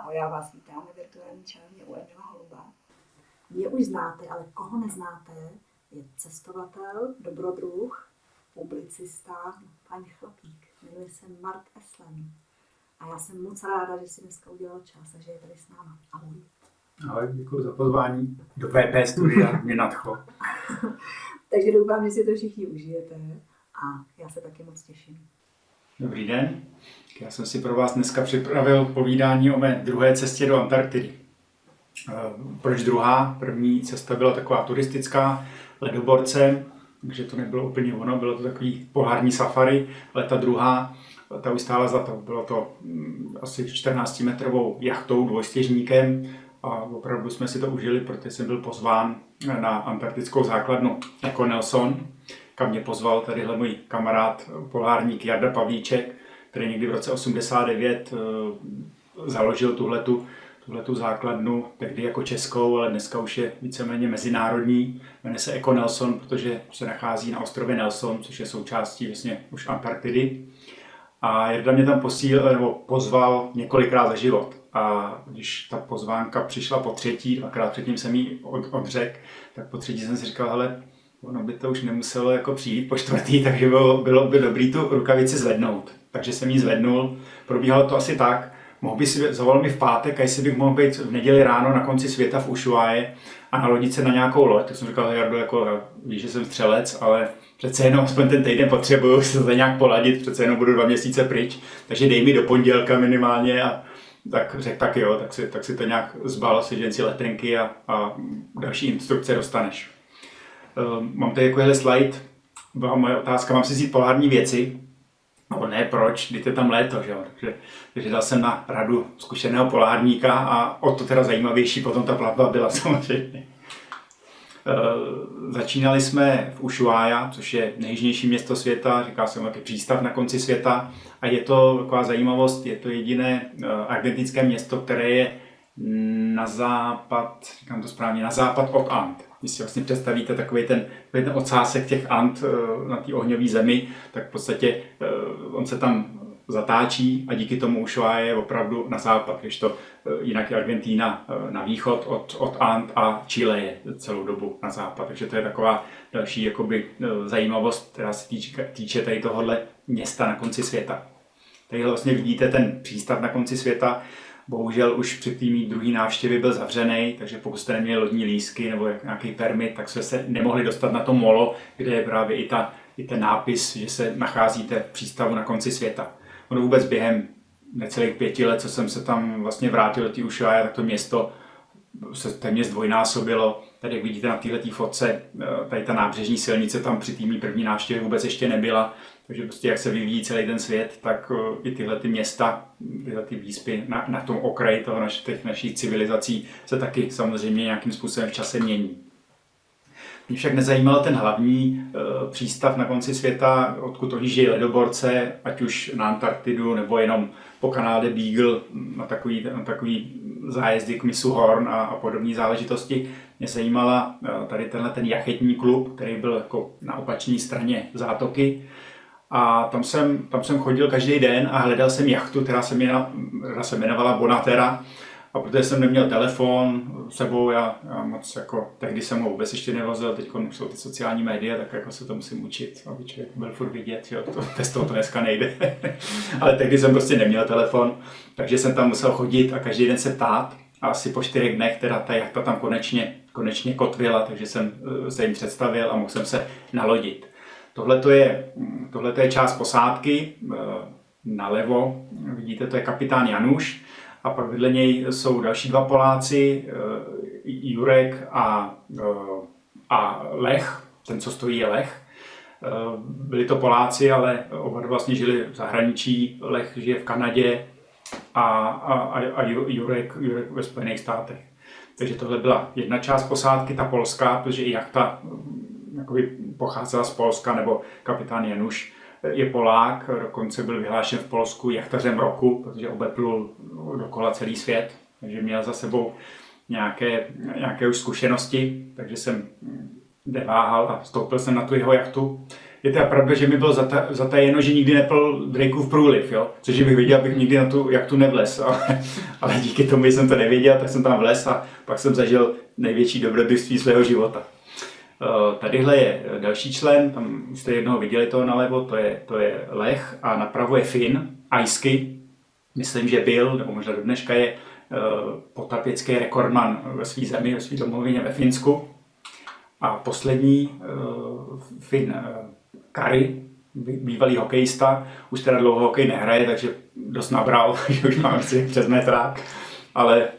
Ahoj, já vás vítám ve virtuální čárně u Emila Holuba. Mě už znáte, ale koho neznáte, je cestovatel, dobrodruh, publicista, pan chlapík. Jmenuje se Mark Eslem. A já jsem moc ráda, že si dneska udělal čas a že je tady s náma. Ahoj. Ahoj, děkuji za pozvání do VP studia, mě nadchlo. Takže doufám, že si to všichni užijete a já se taky moc těším. Dobrý den, já jsem si pro vás dneska připravil povídání o mé druhé cestě do Antarktidy. Proč druhá? První cesta byla taková turistická, ledoborcem, takže to nebylo úplně ono, bylo to takový polární safari, ale ta druhá, ta už stála za to. Bylo to asi 14-metrovou jachtou, dvojstěžníkem a opravdu jsme si to užili, protože jsem byl pozván na antarktickou základnu Jako Nelson, kam mě pozval tadyhle můj kamarád, polárník Jarda Pavlíček, který někdy v roce 89 založil tuhletu základnu, tehdy jako českou, ale dneska už je víceméně mezinárodní. Jmenuje se Jako Nelson, protože se nachází na ostrově Nelson, což je součástí vlastně už Antarktidy. A Jarda mě tam pozval několikrát za život. A když ta pozvánka přišla po třetí, dvakrát předtím jsem jí odřekl, tak po třetí jsem si říkal, hele, ono by to už nemuselo jako přijít po čtvrtý, takže bylo by dobrý tu rukavici zvednout. Takže jsem ji zvednul, probíhalo to asi tak, zavolal mi v pátek, a jestli bych mohl být v neděli ráno na konci světa v Ushuaie a nalodit se na nějakou loď. Tak jsem říkal, Jardo, jako, víš, že jsem střelec, ale přece jenom aspoň ten týden potřebuju se to nějak poladit, přece jenom budu 2 měsíce pryč, takže dej mi do pondělka minimálně. A tak řekl, tak jo, tak si to nějak zbal, sežen si letenky a další instrukce dostaneš. Mám tady takovýhle slide, byla moje otázka, mám si vzít polární věci? No ne, proč, když je tam léto, že jo? Takže dal jsem na radu zkušeného polárníka a o to teda zajímavější potom ta plavba byla samozřejmě. Začínali jsme v Ushuaia, což je nejjižnější město světa, říká se mu taky přístav na konci světa. A je to taková zajímavost, je to jediné argentinské město, které je na západ, říkám to správně, na západ od And. Když si vlastně představíte takový ten ocásek těch And na té ohňové zemi, tak v podstatě on se tam zatáčí a díky tomu Ushuaia je opravdu na západ, když to jinak je Argentína na východ od And a Chile je celou dobu na západ. Takže to je taková další jakoby zajímavost, která se týče tady tohohle města na konci světa. Tady vlastně vidíte ten přístav na konci světa. Bohužel už při té druhé návštěvě byl zavřený, takže pokud jste neměli lodní lístky nebo nějaký permit, tak jste se nemohli dostat na to molo, kde je právě i ten nápis, že se nacházíte v přístavu na konci světa. Ono vůbec během necelých 5 let, co jsem se tam vlastně vrátil do té Ushuaia, tak to město se téměř zdvojnásobilo. Tady, jak vidíte na této fotce, tady ta nábřežní silnice tam při té první návštěvě vůbec ještě nebyla. Takže prostě jak se vyvíjí celý ten svět, tak i tyhle ty města, tyhle ty výspy na tom okraji těch našich civilizací se taky samozřejmě nějakým způsobem v čase mění. Mě však nezajímal ten hlavní přístav na konci světa, odkud odjíždějí ledoborce, ať už na Antarktidu nebo jenom po kanále Beagle na takový zájezdy k mysu Horn a podobné záležitosti. Mě zajímala tady ten jachetní klub, který byl jako na opačné straně zátoky. A tam jsem chodil každý den a hledal jsem jachtu, která se jmenovala Bonatera. A protože jsem neměl telefon s sebou, já moc jako, tehdy jsem ho vůbec ještě nevozil, teď už jsou ty sociální média, tak jako se to musím učit, aby člověk byl furt vidět, jo, bez toho to dneska nejde. Ale tehdy jsem prostě neměl telefon, takže jsem tam musel chodit a každý den se ptát. A asi po 4 dnech teda ta jachta tam konečně kotvila, takže jsem se jim představil a mohl jsem se nalodit. Tohle je část posádky, nalevo, vidíte, to je kapitán Januš. A pak vedle něj jsou další 2 Poláci, Jurek a Lech, ten, co stojí, je Lech. Byli to Poláci, ale oba vlastně žili v zahraničí. Lech žije v Kanadě a Jurek ve Spojených státech. Takže tohle byla jedna část posádky, ta polská, protože i jachta pocházela z Polska, nebo kapitán Januš je Polák, dokonce byl vyhlášen v Polsku jachtařem roku, protože obeplul dokola celý svět, takže měl za sebou nějaké už zkušenosti, takže jsem neváhal a vstoupil jsem na tu jeho jachtu. je teda pravda, že mi bylo zatajeno, že nikdy neplul Drakeův průliv, jo? Což bych věděl, abych nikdy jak tu nevlez. Ale díky tomu, že jsem to nevěděl, tak jsem tam vlez a pak jsem zažil největší dobrodružství svého života. Tadyhle je další člen, tam jste jednoho viděli toho nalevo, to je Lech a napravo je Finn, Aisky. Myslím, že byl, nebo možná do dneška je potapecký rekordman ve své zemi, ve své domovině ve Finsku. A poslední Finn Kari, bývalý hokejista, už teda dlouho hokej nehraje, takže dost nabral, že už mám přes metrák.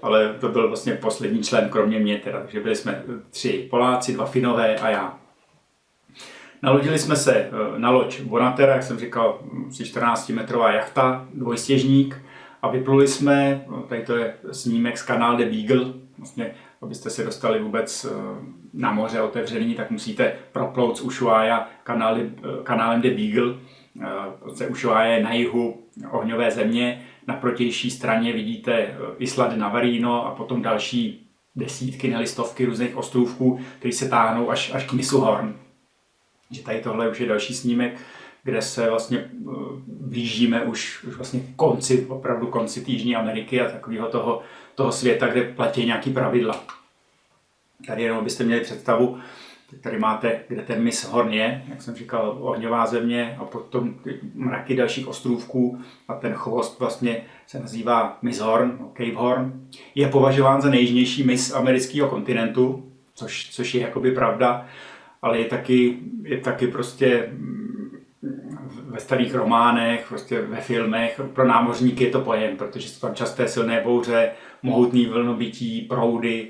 Ale to byl vlastně poslední člen, kromě mě teda, takže byli jsme 3 Poláci, 2 Finové a já. Nalodili jsme se na loď Bonatera, jak jsem říkal, 14-metrová jachta, dvojstěžník a vypluli jsme, tady to je snímek z Canal de Beagle, vlastně, abyste se dostali vůbec na moře otevřený, tak musíte proplout z Ushuaia kanálem de Beagle. Ushuaia je na jihu ohňové země, na protější straně vidíte Isla de Navarino a potom další desítky, ne stovky různých ostrůvků, které se táhnou až k mysu Horn. Že tady tohle už je další snímek, kde se vlastně blížíme už vlastně opravdu konci té Jižní Ameriky a takového toho světa, kde platí nějaký pravidla. Tady jenom byste měli představu, tady máte, kde ten mys Horn je, jak jsem říkal, ohňová země a potom mraky dalších ostrůvků a ten chvost vlastně se nazývá mys Horn, Cape Horn. Je považován za nejjižnější mys amerického kontinentu, což je jakoby pravda, ale je taky prostě ve starých románech, prostě ve filmech, pro námořníky je to pojem, protože jsou tam časté silné bouře, mohutný vlnobytí, proudy,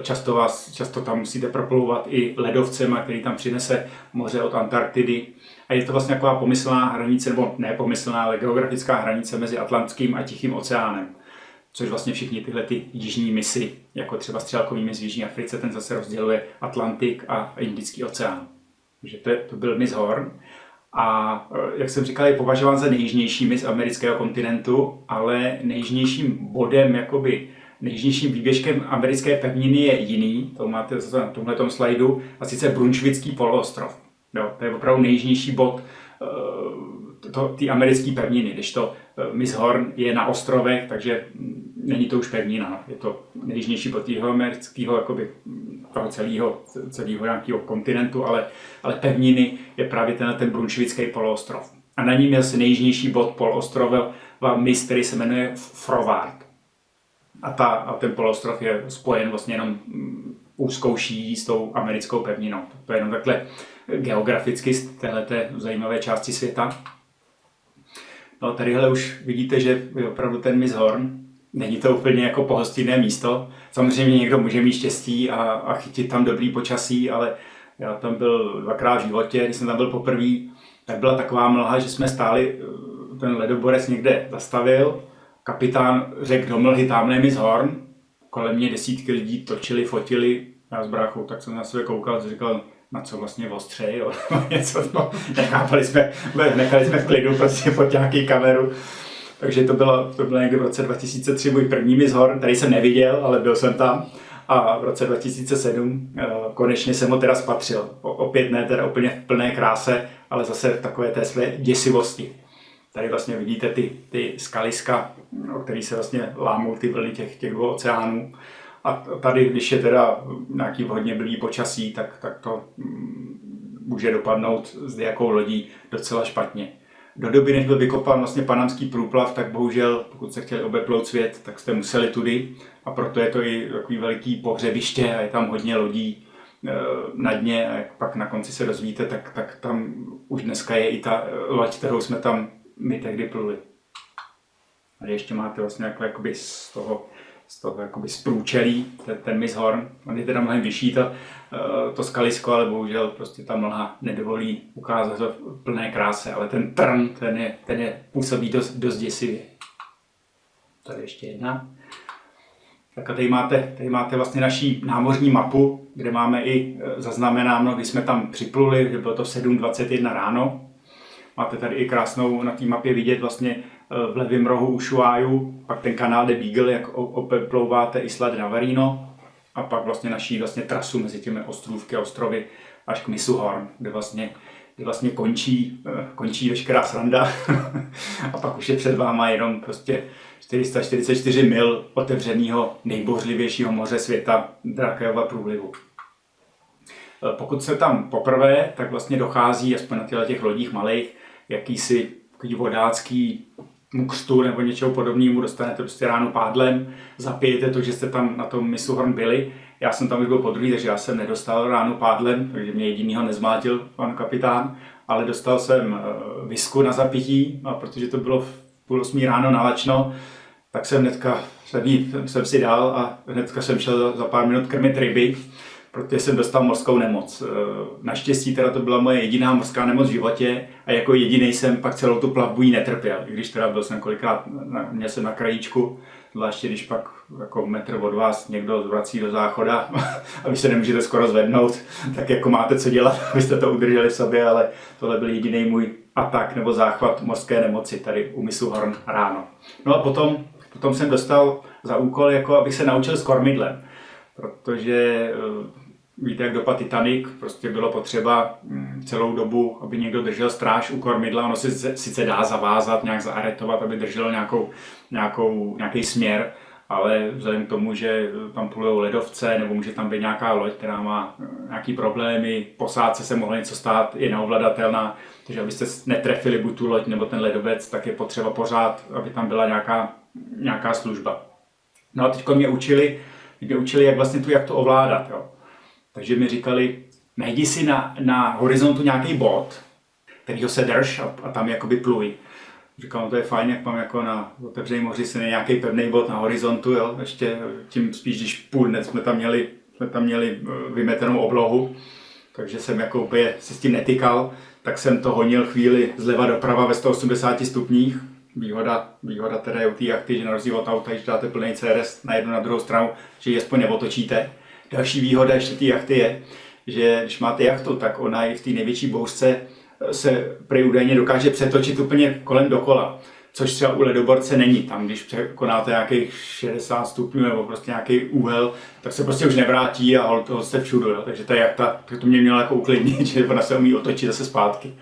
často tam musíte proplouvat i ledovcem, který tam přinese moře od Antarktidy. A je to vlastně taková pomyslná hranice, nebo ne pomyslná, ale geografická hranice mezi Atlantským a Tichým oceánem. Což vlastně všichni tyhle ty jižní misy, jako třeba střelkový mys v Jižní Africe, ten zase rozděluje Atlantik a Indický oceán. Takže to byl mys Horn. A jak jsem říkal, je považován za nejjižnější mys amerického kontinentu, ale nejjižnějším bodem, jakoby nejjižnějším výběžkem americké pevniny je jiný, to máte na tomhletom slajdu, a sice Brunswický poloostrov. Jo, to je opravdu nejjižnější bod té americké pevniny, když to mys Horn je na ostrovech, takže není to už pevnina. No. Je to nejjižnější bod jihoamerického, jakoby toho celého nějakého kontinentu, ale pevniny je právě ten Brunswický poloostrov. A na ním je asi nejjižnější bod poloostrova mys, který se jmenuje Froward. A ten poloostrov je spojen vlastně jenom úzkou šíjí s tou americkou pevninou. To je jenom takhle geograficky z téhleté zajímavé části světa. No, tadyhle už vidíte, že je opravdu ten mys Horn. Není to úplně jako pohostinné místo. Samozřejmě někdo může mít štěstí a chytit tam dobrý počasí, ale já tam byl 2krát v životě, když jsem tam byl poprvé, tak byla taková mlha, že jsme stáli, ten ledoborec někde zastavil, kapitán řekl do mlhy, tamhle je mys Horn, kolem mě desítky lidí točili, fotili, já s bráchou, tak jsem na sebe koukal a říkal, na co vlastně ostřeji, jo, něco to, nechali jsme v klidu prostě pod nějaký kameru. Takže to bylo někdy v roce 2003 můj první mys Horn, tady jsem neviděl, ale byl jsem tam. A v roce 2007 konečně jsem ho teda spatřil. Opět ne teda úplně v plné kráse, ale zase v takové té své děsivosti. Tady vlastně vidíte ty skaliska, o kterých se vlastně lámou ty vlny těch 2 oceánů. A tady, když je teda nějaký hodně blbý počasí, tak to může dopadnout s nějakou lodí docela špatně. Do doby, než byl vykopán vlastně panamský průplav, tak bohužel, pokud se chtěli obeplout svět, tak jste museli tudy. A proto je to i takový veliký pohřebiště a je tam hodně lodí na dně. A jak pak na konci se dozvíte, tak tam už dneska je i ta loď, kterou jsme tam my tehdy pluli. A ještě máte vlastně jakoby z toho jakoby z průčelí, ten mys Horn. On je teda mnohem vyšší to skalisko, ale bohužel prostě ta mlha nedovolí ukázat to v plné kráse, ale ten trn, ten je působí dost děsivě. Tady ještě jedna. Tak a tady máte vlastně naší námořní mapu, kde máme i zaznamenáno, když jsme tam připluli, že bylo to 7:21 ráno. Máte tady i krásnou na té mapě vidět vlastně v levém rohu Ushuaiu, pak ten kanál de Beagle, jak oplouváte Isla de Navarino a pak vlastně naší trasu mezi těmi ostrůvky a ostrovy až k mysu Horn, kde vlastně kdy vlastně končí veškerá sranda a pak už je před váma jenom prostě 444 mil otevřeného nejbouřlivějšího moře světa, Drakejova průlivu. Pokud se tam poprvé, tak vlastně dochází, aspoň na těch lodích malých, jakýsi vodácký křtu nebo něčeho podobného, dostanete prostě ráno pádlem, zapijete to, že jste tam na tom mysu Horn byli. Já jsem tam už byl podruhý, takže já jsem nedostal ráno pádlem, takže mě jedinýho nezmátil pan kapitán, ale dostal jsem visku na zapití, a protože to bylo v 7:30 ráno nalačno, tak jsem hnedka jsem si dal a hnedka jsem šel za pár minut krmit ryby, protože jsem dostal mořskou nemoc. Naštěstí teda to byla moje jediná mořská nemoc v životě a jako jediný jsem pak celou tu plavbu jí netrpěl. I když teda byl jsem kolikrát, měl jsem na krajíčku, zvláště když pak jako metr od vás někdo zvrací do záchoda a vy se nemůžete skoro zvednout, tak jako máte co dělat, abyste to udrželi v sobě, ale tohle byl jediný můj atak nebo záchvat mořské nemoci tady u mysu Horn ráno. No a potom jsem dostal za úkol, jako abych se naučil s kormidlem, protože víte, jak dopadl Titanic, prostě bylo potřeba celou dobu, aby někdo držel stráž u kormidla, ono se sice dá zavázat, nějak zaaretovat, aby drželo nějaký směr, ale vzhledem k tomu, že tam plujou ledovce, nebo může tam být nějaká loď, která má nějaký problémy, posádce se mohlo něco stát, je neovladatelná, takže abyste netrefili buď tu loď nebo ten ledovec, tak je potřeba pořád, aby tam byla nějaká služba. No a teď mě učili, jak vlastně jak to ovládat. Jo. Takže mi říkali, najdi si na horizontu nějaký bod, kterýho se drž a tam jakoby pluj. Říkal, no to je fajn, jak mám jako na otevřeném moři se nějaký pevný bod na horizontu, jo. Ještě tím spíš, když půl dne jsme tam měli vymetenou oblohu, takže jsem jako úplně se s tím netykal, tak jsem to honil chvíli zleva doprava ve 180 stupních. Výhoda teda je u té jachty, že na rozdíl od auta, když dáte plný CRS na jednu na druhou stranu, že ji aspoň neotočíte. Další výhoda ještě té jachty je, že když máte jachtu, tak ona i v té největší bouřce se prý údajně dokáže přetočit úplně kolem dokola, což třeba u ledoborce není. Tam, když překonáte nějakých 60 stupňů nebo prostě nějaký úhel, tak se prostě už nevrátí a to jste všudu. Jo? Takže ta jachta, to mě měla jako uklidnit, že ona se umí otočit zase zpátky.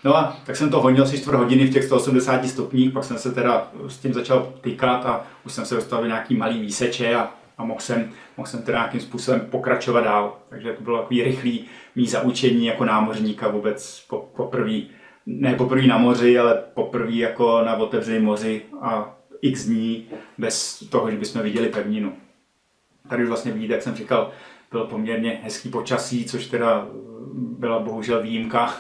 No a tak jsem to honil 4 hodiny v těch 180 stupních, pak jsem se teda s tím začal tykat a už jsem se dostal do nějaký malý výseče a mohl jsem teda nějakým způsobem pokračovat dál. Takže to bylo takový rychlý mý zaučení jako námořníka vůbec ne poprvé na moři, ale poprvé jako na otevřeném moři a x dní bez toho, že bychom viděli pevninu. Tady už vlastně vidíte, jak jsem říkal, bylo poměrně hezký počasí, což teda byla bohužel výjimka.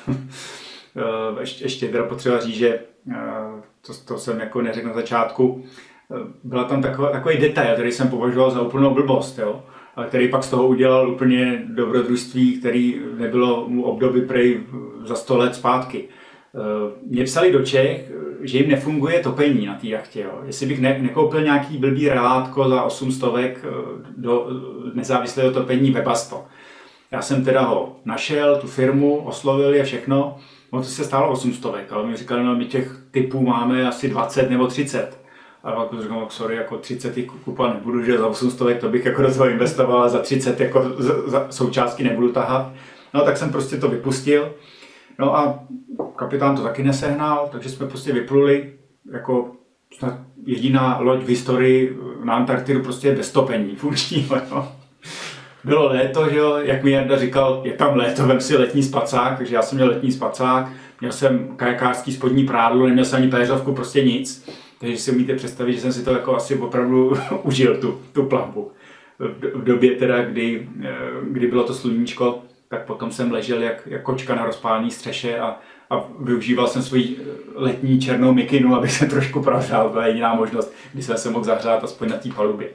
Ještě teda potřeba říct, že to jsem jako neřekl na začátku, byla tam takový detail, který jsem považoval za úplnou blbost, jo? Ale který pak z toho udělal úplně dobrodružství, který nebylo mu období prej za 100 let zpátky. Mě psali do Čech, že jim nefunguje topení na té jachtě. Jo? Jestli bych nekoupil nějaký blbý relátko za 800 do nezávislého topení Webasto. Já jsem teda ho našel, tu firmu, oslovil a všechno. No to se stálo 800, ale mi říkali, no my těch typů máme asi 20 nebo 30. A pak říkám, sorry, jako 30 kupovat nebudu, že za 800 to bych jako do toho investoval, a za 30 jako za součástky nebudu tahat. No tak jsem prostě to vypustil. No a kapitán to taky nesehnal, takže jsme prostě vypluli jako snad jediná loď v historii na Antarktidu prostě bez topení funkčního. No. Bylo léto, že jo, jak mi Jarda říkal, je tam léto, vem si letní spacák, takže já jsem měl letní spacák, měl jsem kajakářský spodní prádlo, neměl jsem ani péřovku, prostě nic. Takže si umíte představit, že jsem si to jako asi opravdu užil, tu plavbu. V době teda, kdy bylo to sluníčko, tak potom jsem ležel jak kočka na rozpálené střeše a využíval jsem svoji letní černou mikinu, abych se trošku prohřál. To byla jediná možnost, kdy jsem se mohl zahřát aspoň na té palubě.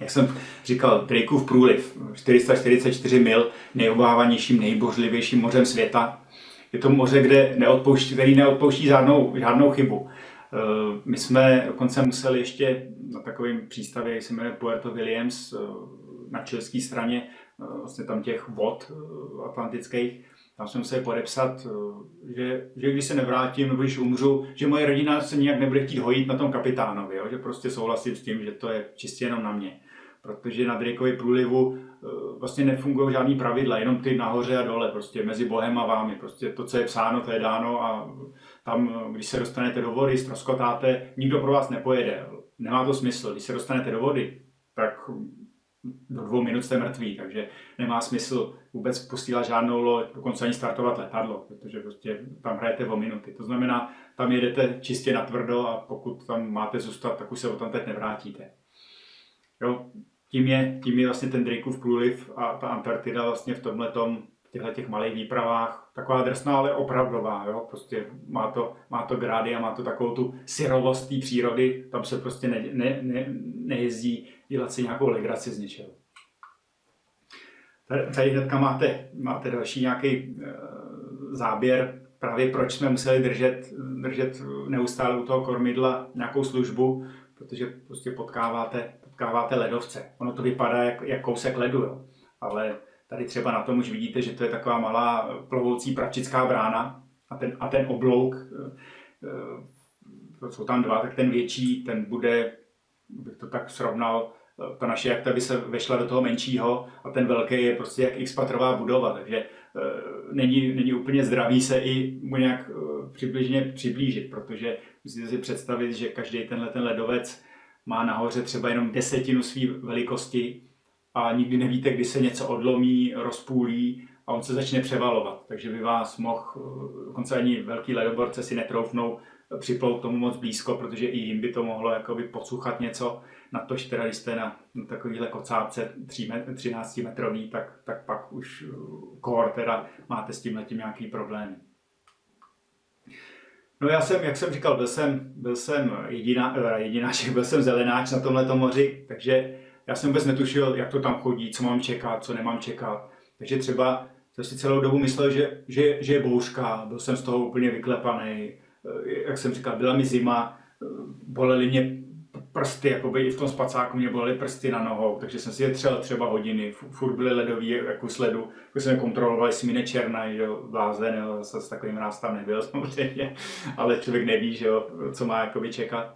Jak jsem říkal, Drakeův průliv, 444 mil, nejobávanějším, nejbouřlivějším mořem světa. Je to moře, který neodpouští žádnou chybu. My jsme dokonce museli ještě na takovém přístavě, který se jmenuje Puerto Williams, na chilské straně, vlastně tam těch vod atlantických, tam jsme museli podepsat, že když se nevrátím nebo když umřu, že moje rodina se nijak nebude chtít hojit na tom kapitánovi, jo? Že prostě souhlasím s tím, že to je čistě jenom na mě. protože na Drakeově průlivu vlastně nefungují žádný pravidla, jenom ty nahoře a dole, prostě mezi Bohem a vámi. Prostě to, co je psáno, to je dáno a tam, když se dostanete do vody, ztroskotáte, nikdo pro vás nepojede. Nemá to smysl. Když se dostanete do vody, tak do 2 minut jste mrtví, takže nemá smysl vůbec posílat žádnou loď, dokonce ani startovat letadlo, protože prostě tam hrajete o minuty. To znamená, tam jedete čistě natvrdo a pokud tam máte zůstat, tak už se o tam teď nevrátíte. Jo? Tím je vlastně ten Drakeův průliv a ta Antarktida vlastně v těchto malých výpravách taková drsná, ale opravdová. Jo? Prostě má to grády a má to takovou tu syrovost té přírody, tam se prostě nejezdí dělat si nějakou legraci z něčeho. Tady hnedka máte další nějaký záběr, právě proč jsme museli držet neustále u toho kormidla nějakou službu, protože prostě potkáváte ledovce. Ono to vypadá jak kousek ledu, jo. Ale tady třeba na tom už vidíte, že to je taková malá plovoucí pravčická brána a ten oblouk, jsou tam 2, tak ten větší, ten bude, bych to tak srovnal, ta naše jachta by se vešla do toho menšího a ten velký je prostě jak x-patrová budova, takže není úplně zdravý se i mu nějak přibližně přiblížit, protože musíte si představit, že každý ten ledovec má nahoře třeba jenom 1/10 své velikosti a nikdy nevíte, kdy se něco odlomí, rozpůlí a on se začne převalovat. Takže by vás mohl, dokonce ani velký ledoborce si netroufnou připlout k tomu moc blízko, protože i jim by to mohlo jakoby podsuchat něco. Na to, teda, když jste na takovýhle kocápce 13 metrový, tak pak už teda máte s tímhletím nějaký problémy. No já jsem, jak jsem říkal, byl jsem jedináček, byl jsem zelenáč na tomhletom moři, takže já jsem vůbec netušil, jak to tam chodí, co mám čekat, co nemám čekat. Takže třeba jsem si celou dobu myslel, že je bouřka, byl jsem z toho úplně vyklepaný. Jak jsem říkal, byla mi zima, bolely mě prsty, jakoby i v tom spacáku mě bolely prsty na nohou, takže jsem si je třel třeba hodiny, furt byly ledový jako sledu, když jsem kontroloval, jestli mi nečernají, že jo, blázen, jo, zase s takovým nás tam nebyl samozřejmě, ale člověk neví, že jo, co má jakoby čekat.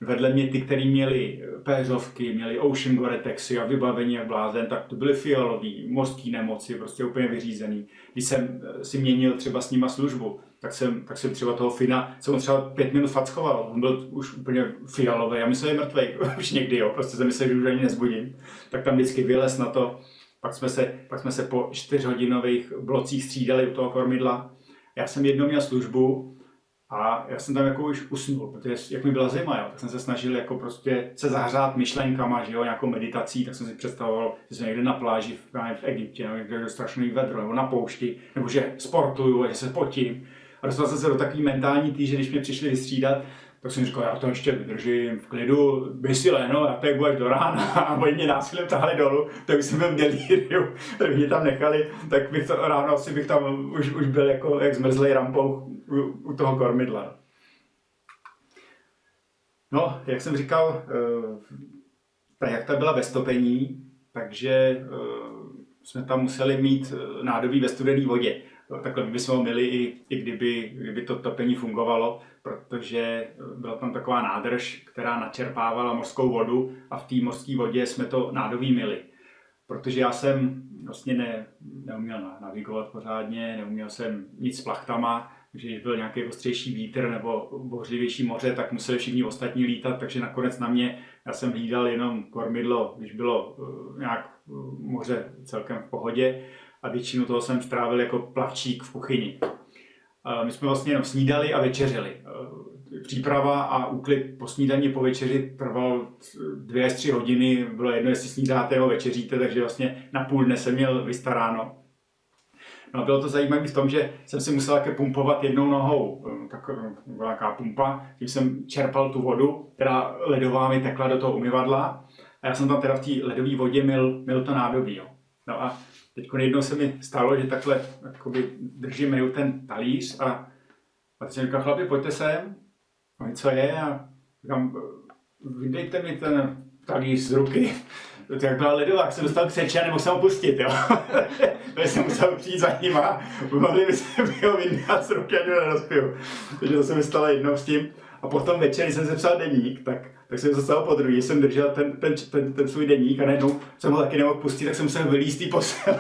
Vedle mě ty, kteří měli péřovky, měli Ocean Gore-Texy a vybavení jak blázen, tak to byly fialový, mořský nemoci, prostě úplně vyřízený. Když jsem si měnil třeba s nima službu, tak jsem třeba toho Fina, jsem ho třeba 5 minut fackoval, on byl už úplně fialový, já myslel, že je mrtvej, už někdy, jo, prostě jsem myslel, že už ani nezbudím. Tak tam vždycky vylez na to, pak jsme se po 4hodinových blocích střídali u toho kormidla. Já jsem jednou měl službu, a já jsem tam jako už usnul, protože jak mi byla zima, jo, tak jsem se snažil jako prostě se zahřát myšlenkama, že jo, nějakou meditací, tak jsem si představoval, že jsem někde na pláži v Egyptě, nebo někde do strašný vedro, nebo na poušti, nebo že sportuju a že se potím. A dostal jsem se do takový mentální týže, když mě přišli vystřídat, tak jsem říkal, já to ještě vydržím v klidu, běž si léno, já tady budu až do rána a oni mě násilím tahli dolů, tak jsem byl v delíriu, tak mě tam nechali, tak bych to ráno asi bych tam už byl jako jak zmrzlej rampou u toho kormidla. No, jak jsem říkal, ta jachta byla bez topení, takže jsme tam museli mít nádobí ve studené vodě. Takhle bychom ho měli i kdyby to topení fungovalo, protože byla tam taková nádrž, která načerpávala mořskou vodu a v té mořské vodě jsme to nádobí myli. Protože já jsem vlastně neuměl navigovat pořádně, neuměl jsem nic s plachtama, takže když byl nějaký ostřejší vítr nebo bouřlivější moře, tak museli všichni ostatní lítat, takže nakonec na mě, já jsem hlídal jenom kormidlo, když bylo nějak moře celkem v pohodě a většinu toho jsem strávil jako plavčík v kuchyni. My jsme vlastně jenom snídali a večeřili. Příprava a úklid po snídani, po večeři trval 2 až 3 hodiny, bylo jedno, jestli snídáte nebo večeříte, takže vlastně na půl dne jsem měl vystaráno. No a bylo to zajímavé v tom, že jsem si musel také pumpovat jednou nohou, byla taková pumpa, tím jsem čerpal tu vodu, která ledová mi tekla do toho umyvadla a já jsem tam teda v té ledové vodě myl to nádobí. Jo. No a teď jednou se mi stalo, že takhle držím ten talíř a teď jsem říkal, chlapi, pojďte sem, no co je a říkám, vydejte mi ten talíř z ruky. to jak byla ledová, jak jsem dostal křeče a nemohl jsem ho pustit, jo. Takže jsem musel přijít za ním a mohli by se ho vyndat z ruky, ani ho nerozpiju. Takže to se mi stalo jednou s tím. A potom večer, když jsem se psal deník, tak jsem se stalo podruhé, jsem držel ten svůj deník a najednou jsem ho taky nemohl pustit, tak jsem musel vylízt tý posele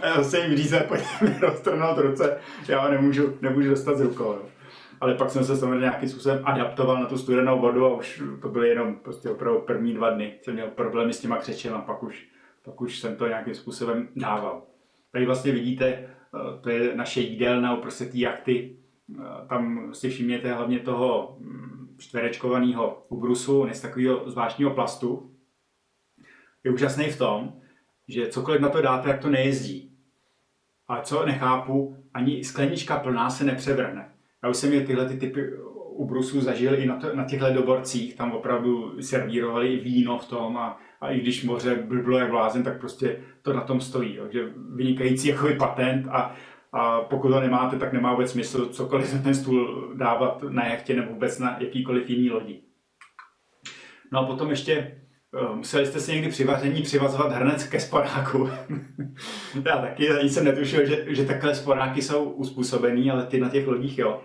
a zase jim říct, pojďte mi roztrhnout ruce, já ho nemůžu dostat z rukou. Jo. Ale pak jsem se samozřejmě nějakým způsobem adaptoval na tu studenou vodu a už to byly jenom prostě opravdu první 2 dny. Jsem měl problémy s těma křečema, pak už jsem to nějakým způsobem dával. Tady vlastně vidíte, to je naše jídelna uprostřed té jachty. Tam si všimněte hlavně toho čtverečkovaného ubrusu, z takového zvláštního plastu. Je úžasný v tom, že cokoliv na to dáte, tak to nejezdí. Ale co nechápu, ani sklenička plná se nepřevrhne. Já už jsem je tyhle typy ubrusů zažil i na těch ledoborcích, tam opravdu servírovali i víno v tom a i když moře bylo jak blázen, tak prostě to na tom stojí. Jo. Že vynikající jako patent a pokud to nemáte, tak nemá vůbec smysl cokoliv na ten stůl dávat na jachtě nebo vůbec na jakýkoliv jiný lodi. No a potom ještě museli jste si někdy při vaření přivazovat hrnec ke sporáku. Já taky ani jsem netušil, že takhle sporáky jsou uspůsobený, ale ty na těch lodích jo.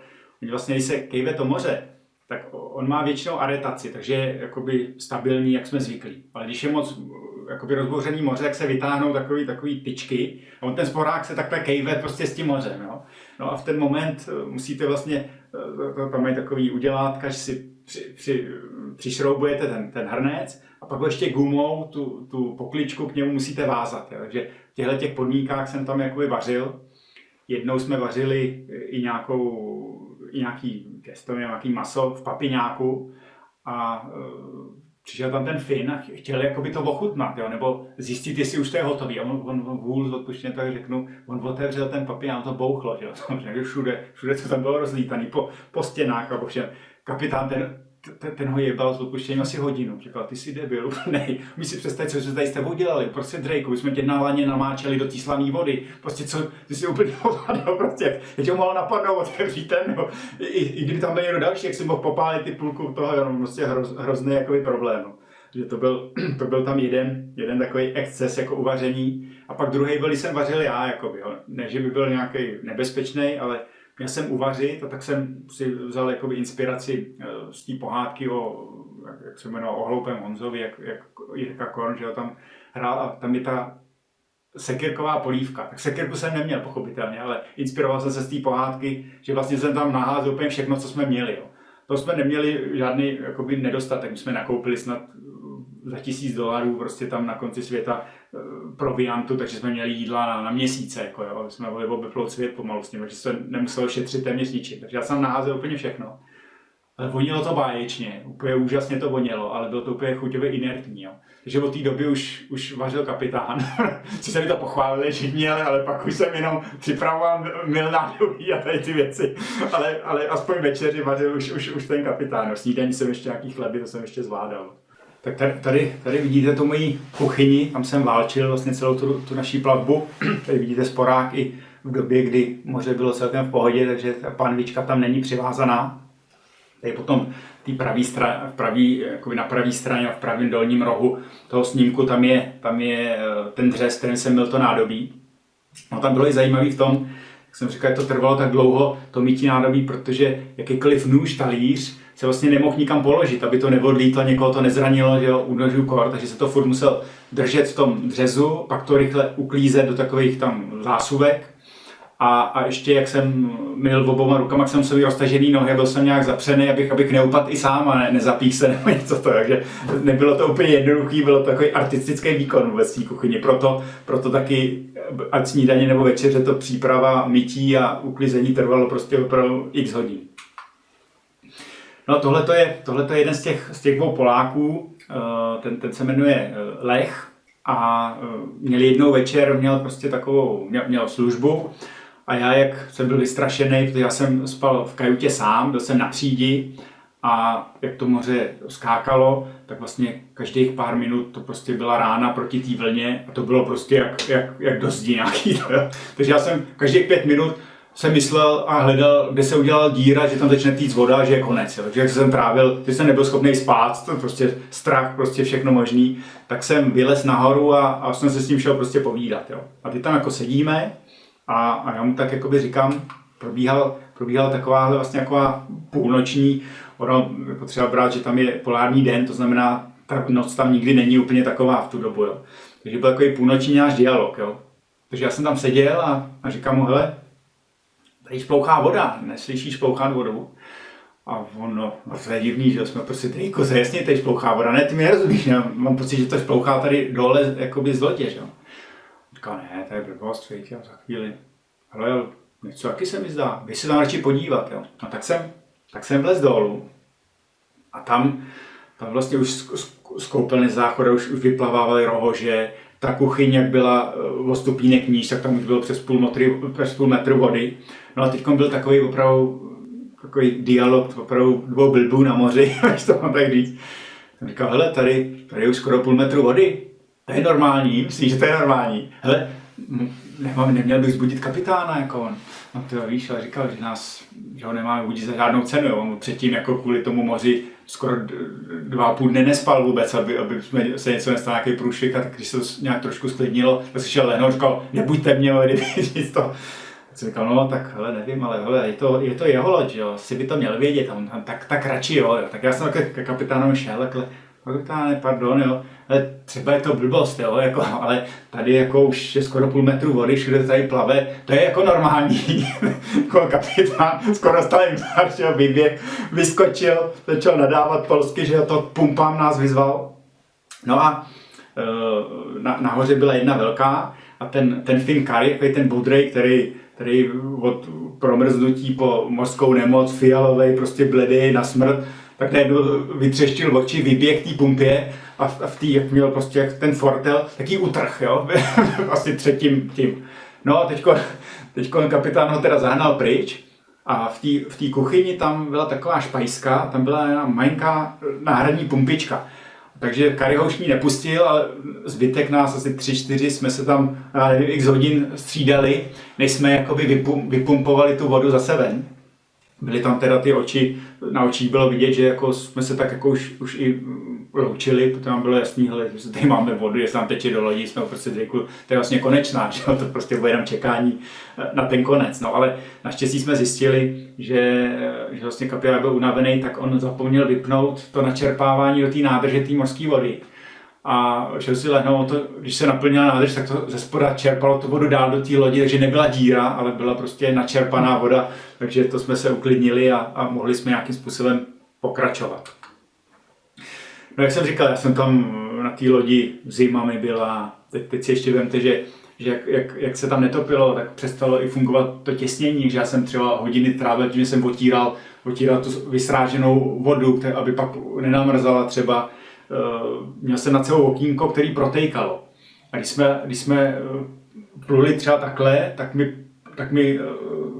Vlastně, když se kejve to moře, tak on má většinou aretaci, takže je jakoby stabilní, jak jsme zvyklí. Ale když je moc jakoby rozbouřený moře, tak se vytáhnou takový tyčky a on ten sporák se takhle kejve prostě s tím mořem. Jo. No a v ten moment musíte vlastně, tam mají takový udělátka, že si přišroubujete ten hrnec a pak ho ještě gumou, tu pokličku k němu musíte vázat. Jo. Takže v těchto podmínkách jsem tam jakoby vařil. Jednou jsme vařili i nějaký těsto, nějaký maso v papiňáku a přišel tam ten Fin a chtěl jakoby to ochutnat, jo, nebo zjistit, jestli už to je hotový. A on vůl z odpuštěně tak řeknu, on otevřel ten papír a to bouchlo, že jo, samozřejmě všude to tam bylo rozlítaný po stěnách a po všem. Kapitán ten ho jebal s odpuštěním asi hodinu. Říkal, ty jsi debil, nej, my si představit, co jsme tady s tebou dělali, prostě Drakeu, my jsme tě na laně namáčeli do té slané vody, prostě co, ty jsi úplně odhadil, prostě, jak tě ho mohlo napadnout otevřít ten, no. I kdyby tam byl někdo další, jak si mohl popálit ty půlku toho, jenom prostě hrozný jakoby problém. No. Že to byl tam jeden takový exces jako uvaření a pak druhý byl, když jsem vařil já, jakoby, jo. Ne, že by byl nějaký nebezpečný, ale měl jsem uvařit a tak jsem si vzal jakoby inspiraci z té pohádky jak se jmenuje, o hloupém Honzovi, jak Jirka Korn, že ho tam hrál a tam je ta sekyrková polívka. Tak sekyrku jsem neměl pochopitelně, ale inspiroval jsem se z té pohádky, že vlastně jsem tam naházel úplně všechno, co jsme měli. Jo. To jsme neměli žádný jakoby nedostatek, my jsme nakoupili snad za $1000 prostě tam na konci světa proviantu, takže jsme měli jídla na měsíce, jako jo, jsme mohli obeplout svět pomalu s tím, takže se nemuselo šetřit téměř ničím, takže já jsem naházel úplně všechno. Ale vonilo to báječně, úplně úžasně to vonilo, ale bylo to úplně chuťově inertní, jo. Takže od té doby už vařil kapitán, co se mi to pochválili všichni, ale pak už jsem jenom připravoval mil nádobí a tady ty věci, ale aspoň večeři vařil už ten kapitán, no. Snídaní jsem ještě nějaký chleby, to jsem ještě zvládal. Tak tady vidíte tu moji kuchyni, tam jsem válčil vlastně celou tu naší plavbu. Tady vidíte sporák i v době, kdy moře bylo celkem v pohodě, takže ta panvička tam není přivázaná. Tady potom na pravé straně a v pravém dolním rohu toho snímku tam je ten dřez, kterým jsem myl to nádobí. No tam bylo i zajímavý v tom, jak jsem říkal, to trvalo tak dlouho, to mytí nádobí, protože jakýkoliv nůž, talíř se vlastně nemohl nikam položit, aby to neodlítlo, někoho to nezranilo, že jo, u nožů kor, takže se to furt musel držet v tom dřezu, pak to rychle uklízet do takových tam zásuvek. A ještě jak jsem myl oboma rukama, jsem musel mít roztažený nohy a byl jsem nějak zapřený, abych neupadl i sám a nezapích se nebo něco to, takže nebylo to úplně jednoduchý, bylo to takový artistický výkon vůbec té kuchyni, proto taky ať snídaně nebo večeře to příprava, mytí a uklizení trvalo prostě opravdu x hodin. No tohle je jeden z těch 2 Poláků, ten se jmenuje Lech a měl jednou večer, měl službu a já, jak jsem byl vystrašený, protože já jsem spal v kajutě sám, byl jsem na přídi a jak to moře skákalo, tak vlastně každých pár minut to prostě byla rána proti té vlně a to bylo prostě jak do zdi nějaký. Takže já jsem každých 5 minut jsem myslel a hledal, kde se udělal díra, že tam začne týct voda, že je konec. Jo. Takže jsem trávil, že jsem nebyl schopný spát, to prostě strach, prostě všechno možný, tak jsem vylez nahoru a jsem se s ním šel prostě povídat. Jo. A ty tam jako sedíme a já mu tak jakoby říkám, probíhal takováhle vlastně taková půlnoční, ono potřeba brát, že tam je polární den, to znamená, ta noc tam nikdy není úplně taková v tu dobu. Jo. Takže byl takový půlnoční náš dialog. Jo. Takže já jsem tam seděl a říkám mu, hele, tady šplouchá voda, neslyšíš šplouchat vodu? A on, no to je divný, že jsme prostě tady koze, jasně tady šplouchá voda, ne, ty mi nerozumíš, já mám pocit, že to šplouchá tady dole jakoby z lodě, že jo. Říkal, ne, to je blbost, víš, za chvíli. Ale něco taky se mi zdá, běž se tam radši podívat, jo. No tak jsem vlez dolů a tam vlastně už z koupelny záchoda už vyplavávaly rohože, ta kuchyň, jak byla o stupínek níž, tak tam už bylo přes půl metru vody. No a teď byl takový opravdu takový dialog opravdu dvou blbů na moři, až to mám tak říct. Jsem říkal, hele, tady je už skoro půl metru vody. To je normální, myslíš, že to je normální? Hele, neměl bych zbudit kapitána, jako on. No to víš, ale říkal, že ho nemáme budit za žádnou cenu. Jo. On předtím jako kvůli tomu moři skoro 2,5 dny nespal vůbec, aby se něco nestalo, nějaký průšvih, a když se to nějak trošku sklidnilo, tak si šel lehnout, říkal, nebuďte mě, říct to. Tak jsem říkal, no tak hele, nevím, ale hele, je to jeho loď, jo, si by to měl vědět, a on tak radši jo. Tak já jsem ke kapitánovi šel, takhle, kapitáne, pardon, jo, ale třeba je to blbost, jo, jako, ale tady jako už je skoro půl metru vody, všude tady plave, to je jako normální. Jako kapitán skoro stál infarkt, že jo, vyběh, vyskočil, začal nadávat polsky, že jo, to pumpám nás vyzval. No a nahoře byla jedna velká a ten Finn Curry, ten bodrej, který od promrznutí po mořskou nemoc, fialovej, prostě bledý na smrt, tak najednou vytřeštil oči, vyběh té pumpě a v té, jak měl prostě jak ten fortel, taký utrh, jo, asi třetím tím. No a teďko kapitán ho teda zahnal pryč a v té kuchyni tam byla taková špajska, tam byla malinká náhradní pumpička. Takže Kari ho už ní nepustil, ale zbytek nás, asi 3-4, jsme se tam x hodin střídali, než jsme jakoby vypumpovali tu vodu zase ven. Byly tam teda ty oči, na očích bylo vidět, že jako jsme se tak jako už i loučili, protože nám bylo jasný, že tady máme vodu, jestli nám teče do lodí, jsme prostě řekli, to je vlastně konečná, že to prostě bude jenom čekání na ten konec. No ale naštěstí jsme zjistili, že vlastně kapitán byl unavený, tak on zapomněl vypnout to načerpávání do té nádrže té mořské vody. A šel si lehnout, když se naplnila nádrž, tak to ze spoda čerpalo tu vodu dál do té lodi, takže nebyla díra, ale byla prostě načerpaná voda, takže to jsme se uklidnili a mohli jsme nějakým způsobem pokračovat. No jak jsem říkal, já jsem tam na té lodi zima mi byla, teď si ještě vemte, že jak se tam netopilo, tak přestalo i fungovat to těsnění, že já jsem třeba hodiny trávil, že jsem otíral tu vysráženou vodu, aby pak nenamrzala třeba. Měl jsem na celou okýnko, který protejkalo. A když jsme pluli třeba takhle, tak mi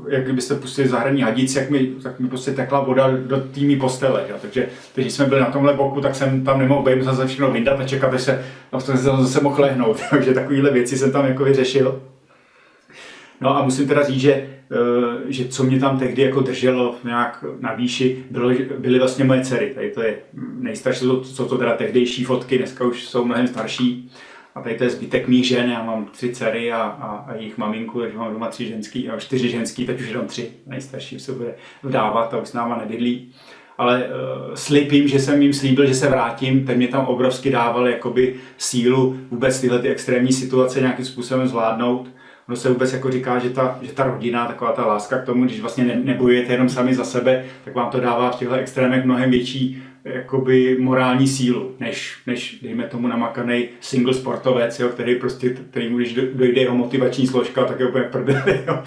jak kdybyste pustili zahradní hadici, tak mi prostě tekla voda do té postele. Jo. Takže když jsme byli na tomhle boku, tak jsem tam nemohl být, musel jsem všechno vyndat a čekat, až jsem se zase mohl lehnout. Takže takovéhle věci jsem tam jako vyřešil. No a musím teda říct, že co mě tam tehdy jako drželo nějak na výši, byly vlastně moje dcery. Tady to je nejstarší, jsou to teda tehdejší fotky, dneska už jsou mnohem starší. A tady to je zbytek mých žen, já mám 3 dcery a jejich maminku, takže mám doma 3 ženský, a 4 ženský, teď už jenom 3, nejstarší se bude vdávat a už s náma nebydlí. Ale slib jim, že jsem jim slíbil, že se vrátím, ten mě tam obrovsky dával jakoby sílu vůbec tyhle ty extrémní situace nějakým způsobem zvládnout. Ono se vůbec jako říká, že ta rodina, taková ta láska k tomu, když vlastně nebojujete jenom sami za sebe, tak vám to dává v těchto extrémech mnohem větší jakoby morální sílu, než dejme tomu namakaný single sportovec, jo, který když dojde jeho motivační složka, tak je úplně prdeli, jo.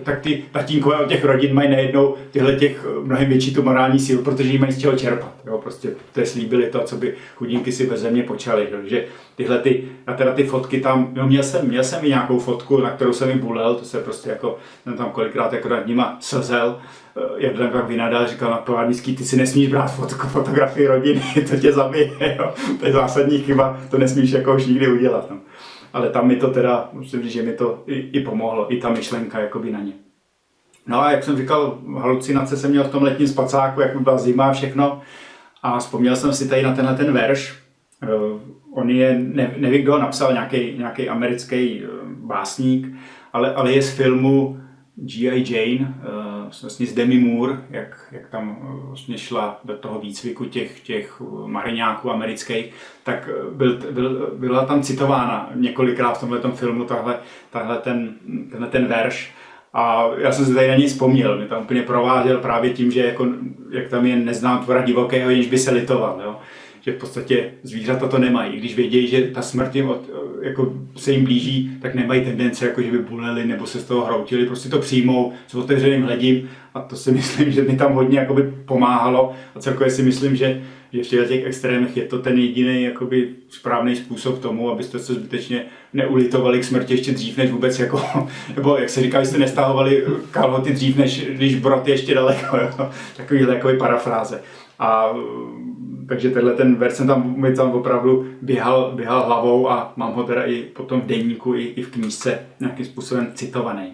Tak ty tatínkové od těch rodin mají najednou těch mnohem větší tu morální sílu, protože jí mají z čeho čerpat, jo, prostě to slíbili to, co by chudinky si ve země počali, takže ty fotky tam, no měl jsem i nějakou fotku, na kterou jsem jim bulel, to se prostě jako, jsem tam kolikrát jako nad nima slzel, jeden tak vynadal, říkal na provádnický, ty si nesmíš brát fotografii rodiny, to tě zabije, jo? To je zásadní chyba, to nesmíš jako už nikdy udělat. No. Ale tam mi to teda, musím říct, že mi to i pomohlo, i ta myšlenka jakoby na ně. No a jak jsem říkal, halucinace jsem měl v tom letním spacáku, jak byla zima a všechno. A vzpomněl jsem si tady na tenhle ten verš. On je, nevím, kdo ho napsal, nějaký americký básník, ale je z filmu G.I. Jane, vlastně s Demi Moore, jak tam vlastně šla do toho výcviku těch mariňáků amerických, tak byla tam citována několikrát v tomhletom filmu tenhle ten verš. A já jsem se tady na něj vzpomněl, mě tam úplně prováděl právě tím, že jak tam je neznám tvora divokého, jenž by se litoval. Jo? Že v podstatě zvířata to nemají. Když vědějí, že ta smrt jim jako se jim blíží, tak nemají tendence, jako že by buleli nebo se z toho hroutili. Prostě to přijmou s otevřeným hledím a to si myslím, že mi tam hodně jakoby pomáhalo. A celkově si myslím, že v těch extrémech je to ten jediný jakoby správný způsob tomu, abyste se zbytečně neulitovali k smrti ještě dřív, než vůbec jako, nebo jak se říká, jste nestahovali kalhoty dřív, než když brod je ještě daleko. Jo? Takovýhle jakoby parafráze. A takže ten verš mi tam opravdu běhal hlavou a mám ho teda i potom v deníku, i v knížce nějakým způsobem citovaný.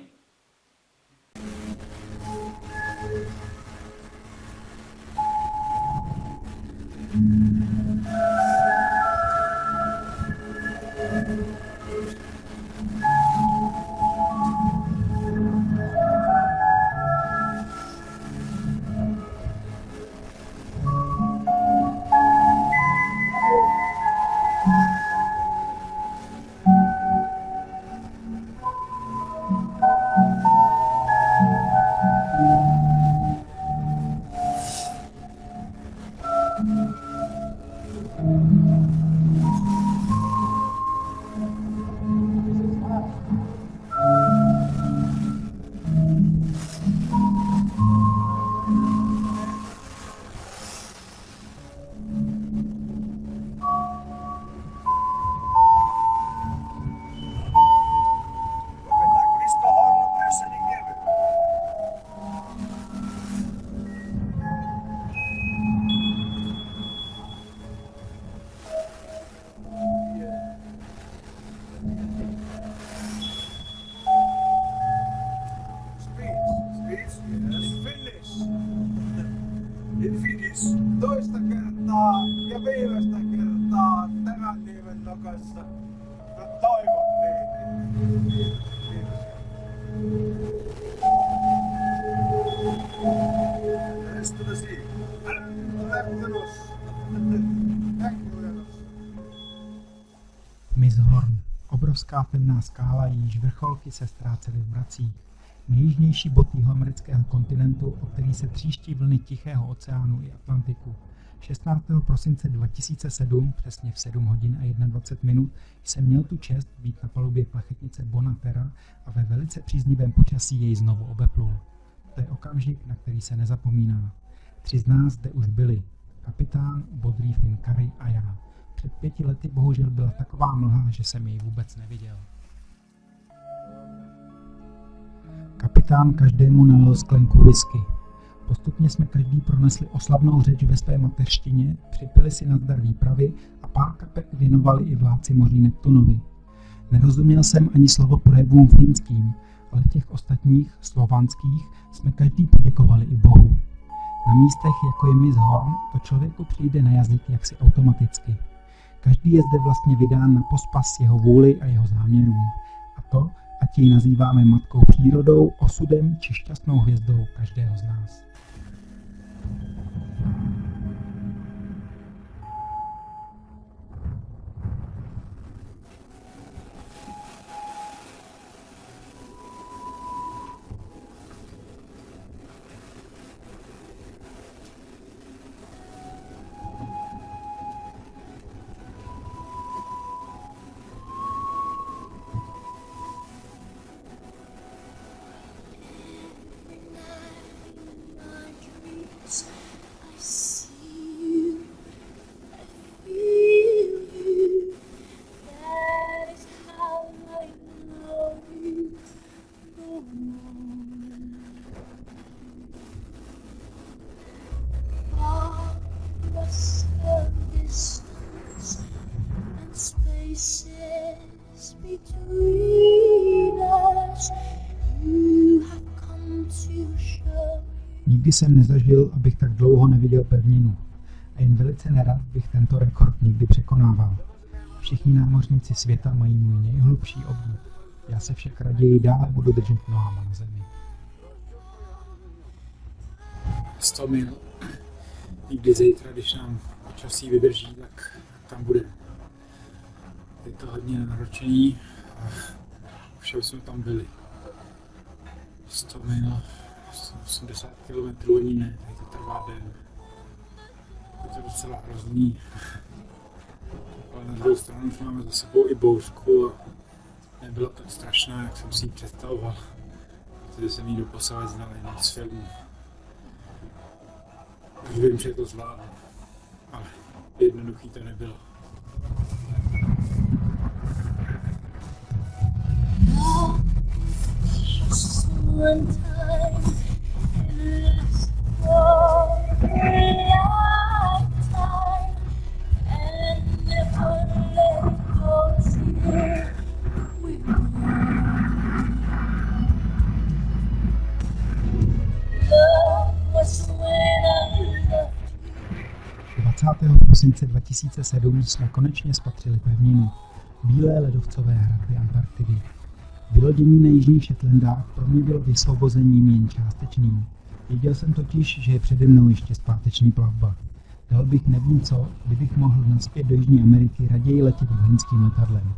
Toista kertaa ja viimeistä kertaa Teräniemen nokassa. No toivon niin. Kiitos. Estellä siinä. Mizhorn, obrovská pevná skála, jejíž vrcholky se ztrácely v mracích. Nejjižnější bod jihoamerického kontinentu, o který se tříští vlny Tichého oceánu i Atlantiku. 16. prosince 2007, přesně v 7 hodin a 21 minut, jsem měl tu čest být na palubě plachetnice Bonatera a ve velice příznivém počasí jej znovu obeplul. To je okamžik, na který se nezapomíná. 3 z nás zde už byli. Kapitán, bodrý Finn Curry a já. Před 5 lety bohužel byla taková mlha, že jsem jej vůbec neviděl. Kapitán každému nalil sklenku whisky. Postupně jsme každý pronesli oslavnou řeč ve své mateřštině, připili si na zdar výpravy a pár kapek věnovali i vládci moří Neptunovi. Nerozuměl jsem ani slovo projevům finským, ale těch ostatních, slovanských, jsme každý poděkovali i Bohu. Na místech, jako je Mizhorn, to člověku přijde na jazyk jaksi automaticky. Každý je zde vlastně vydán na pospas jeho vůli a jeho záměrům. A to, ať ji nazýváme matkou přírodou, osudem či šťastnou hvězdou každého z nás. Nikdy jsem nezažil, abych tak dlouho neviděl pevninu. A jen velice nerad bych tento rekord nikdy překonával. Všichni námořníci světa mají můj nejhlubší obdiv. Já se však raději dál budu držet nohama na zemi. 100 mil. Nikdy zítra, když nám počasí vydrží, tak tam bude. Je to hodně náročný. Už jsme tam byli. 100 mil, 80 km ani ne, tady to trvá den. Je to docela hrozný. Ale na druhou stranu už máme za sebou i bouřku a nebyla tak strašná, jak jsem si ji představoval. Protože jsem jí doposavad znal jen z filmu. Už vím, že to zvládnu, ale jednoduchý to nebylo. One time and last for a lifetime and never let go till we love was when I loved 20. prosince 2007 jsme konečně spatřili pevninu, bílé ledovcové hradby Antarktidy. Vylodění na jižních Shetlandách pro mě bylo vysvobozením jen částečným. Věděl jsem totiž, že je přede mnou ještě zpáteční plavba. Dal bych nevím co, kdybych mohl naspět do Jižní Ameriky raději letět vojenským letadlem.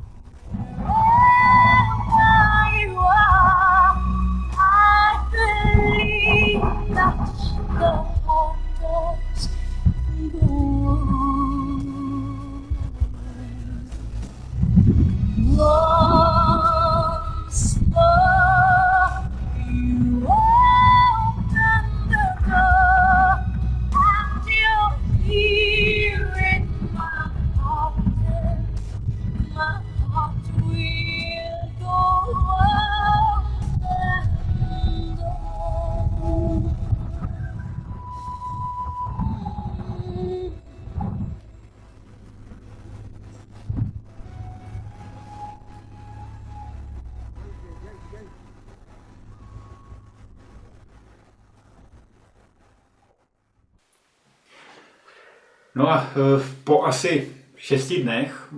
No a po asi 6 dnech,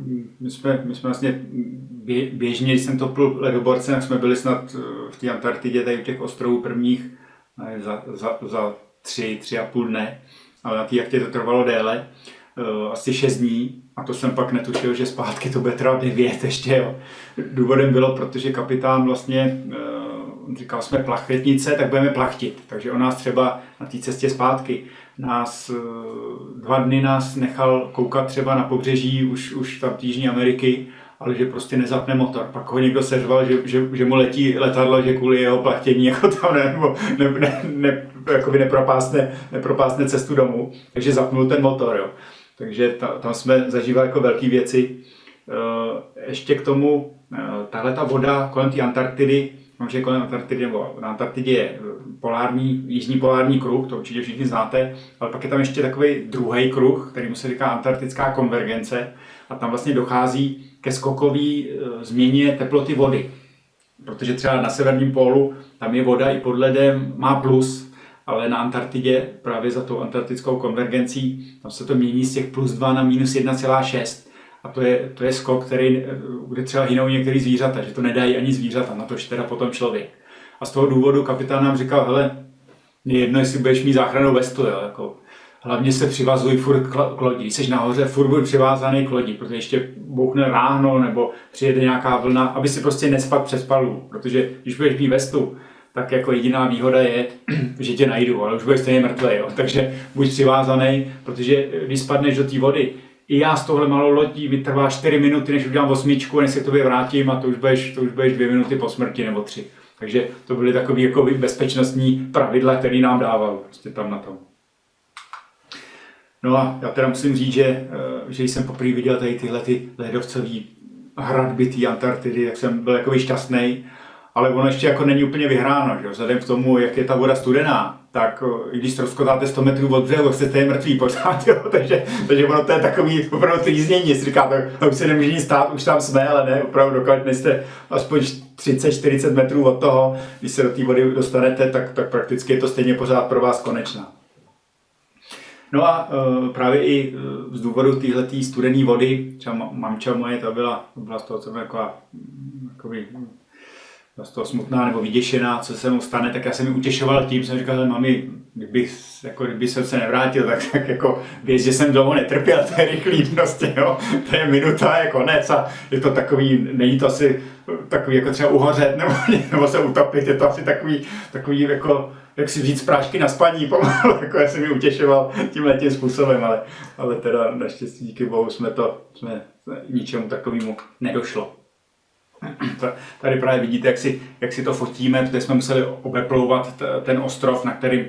my jsme vlastně běžně, když jsem to plul ledoborcem, tak jsme byli snad v té Antarktidě, tady u těch ostrovů prvních za 3,5 dne, ale na té jachtě to trvalo déle, asi 6 dní, a to jsem pak netušil, že zpátky to bude trvat 9 ještě. Jo. Důvodem bylo, protože kapitán vlastně říkal, jsme plachtvetnice, tak budeme plachtit, takže on nás třeba na té cestě zpátky 2 dny nás nechal koukat třeba na pobřeží už tam Jižní Ameriky, ale že prostě nezapne motor. Pak ho někdo seřval, že mu letí letadlo, že kvůli jeho plachtění jako tam nepropásne cestu domů. Takže zapnul ten motor. Jo. Takže tam jsme zažívali jako velké věci. Ještě k tomu, tahle ta voda kolem té Antarktidy, že kolem Antarktidy, nebo na Antarktidě je jižní polární kruh, to určitě všichni znáte, ale pak je tam ještě takový druhý kruh, kterému se říká antarktická konvergence, a tam vlastně dochází ke skokové změně teploty vody. Protože třeba na severním pólu tam je voda i pod ledem, má plus, ale na Antarktidě právě za tou antarktickou konvergencí tam se to mění z těch +2 na -1,6. A to je skok, kde třeba hynou některé zvířata, že to nedají ani zvířata, na tož teda potom člověk. A z toho důvodu kapitán nám říkal, hele, je jedno, jestli budeš mít záchrannou vestu, jo, jako, hlavně se přivazuj furt k lodi, když jsi nahoře, furt buď přivázaný k lodi, protože ještě bouchne ráno nebo přijede nějaká vlna, aby si prostě nespadl přes palubu, protože když budeš mít vestu, tak jako jediná výhoda je, že tě najdu, ale už budeš stejně mrtvý, jo, takže buď přivázaný, protože když spadneš do té vody, i já s touhle malou lodí mi trvá 4 minuty, než udělám 8, než se k tobě vrátím, a to už budeš 2 minuty po smrti nebo 3. Takže to byly takové jako bezpečnostní pravidla, které nám dával prostě tam na tom. No a já teda musím říct, že jsem poprvé viděl tady tyhle ledovcové hradby té Antarktidy, tak jsem byl jako šťastný, ale ono ještě jako není úplně vyhráno, že? Vzhledem k tomu, jak je ta voda studená, tak i když ztroskotáte 100 metrů od břehu, jste mrtví pořád, jo? Takže ono to je takový opravdu trýznění, si říká, to už se nemůže nic stát, už tam jsme, ale ne, opravdu dokud nejste aspoň 30-40 metrů od toho, když se do té vody dostanete, tak prakticky je to stejně pořád pro vás konečná. No a právě i z důvodu téhletý studené vody, třeba mamča moje, ta byla z toho, co byla z toho smutná nebo vyděšená, co se mu stane, tak já jsem mi utěšoval tím, jsem říkal, mami, kdyby jsem se nevrátil, tak jako věc, že jsem dlouho netrpěl, to je rychlý prostě, jo, to je minuta, je konec a je to takový, není to asi takový jako třeba uhořet nebo se utopit, je to asi takový jako, jak si říct, prášky na spaní pomalu, jako já jsem mi utěšoval tímhletím způsobem, ale teda naštěstí díky bohu jsme ničemu takovému nedošlo. Tady právě vidíte, jak si to fotíme, protože jsme museli obeplouvat ten ostrov, na kterým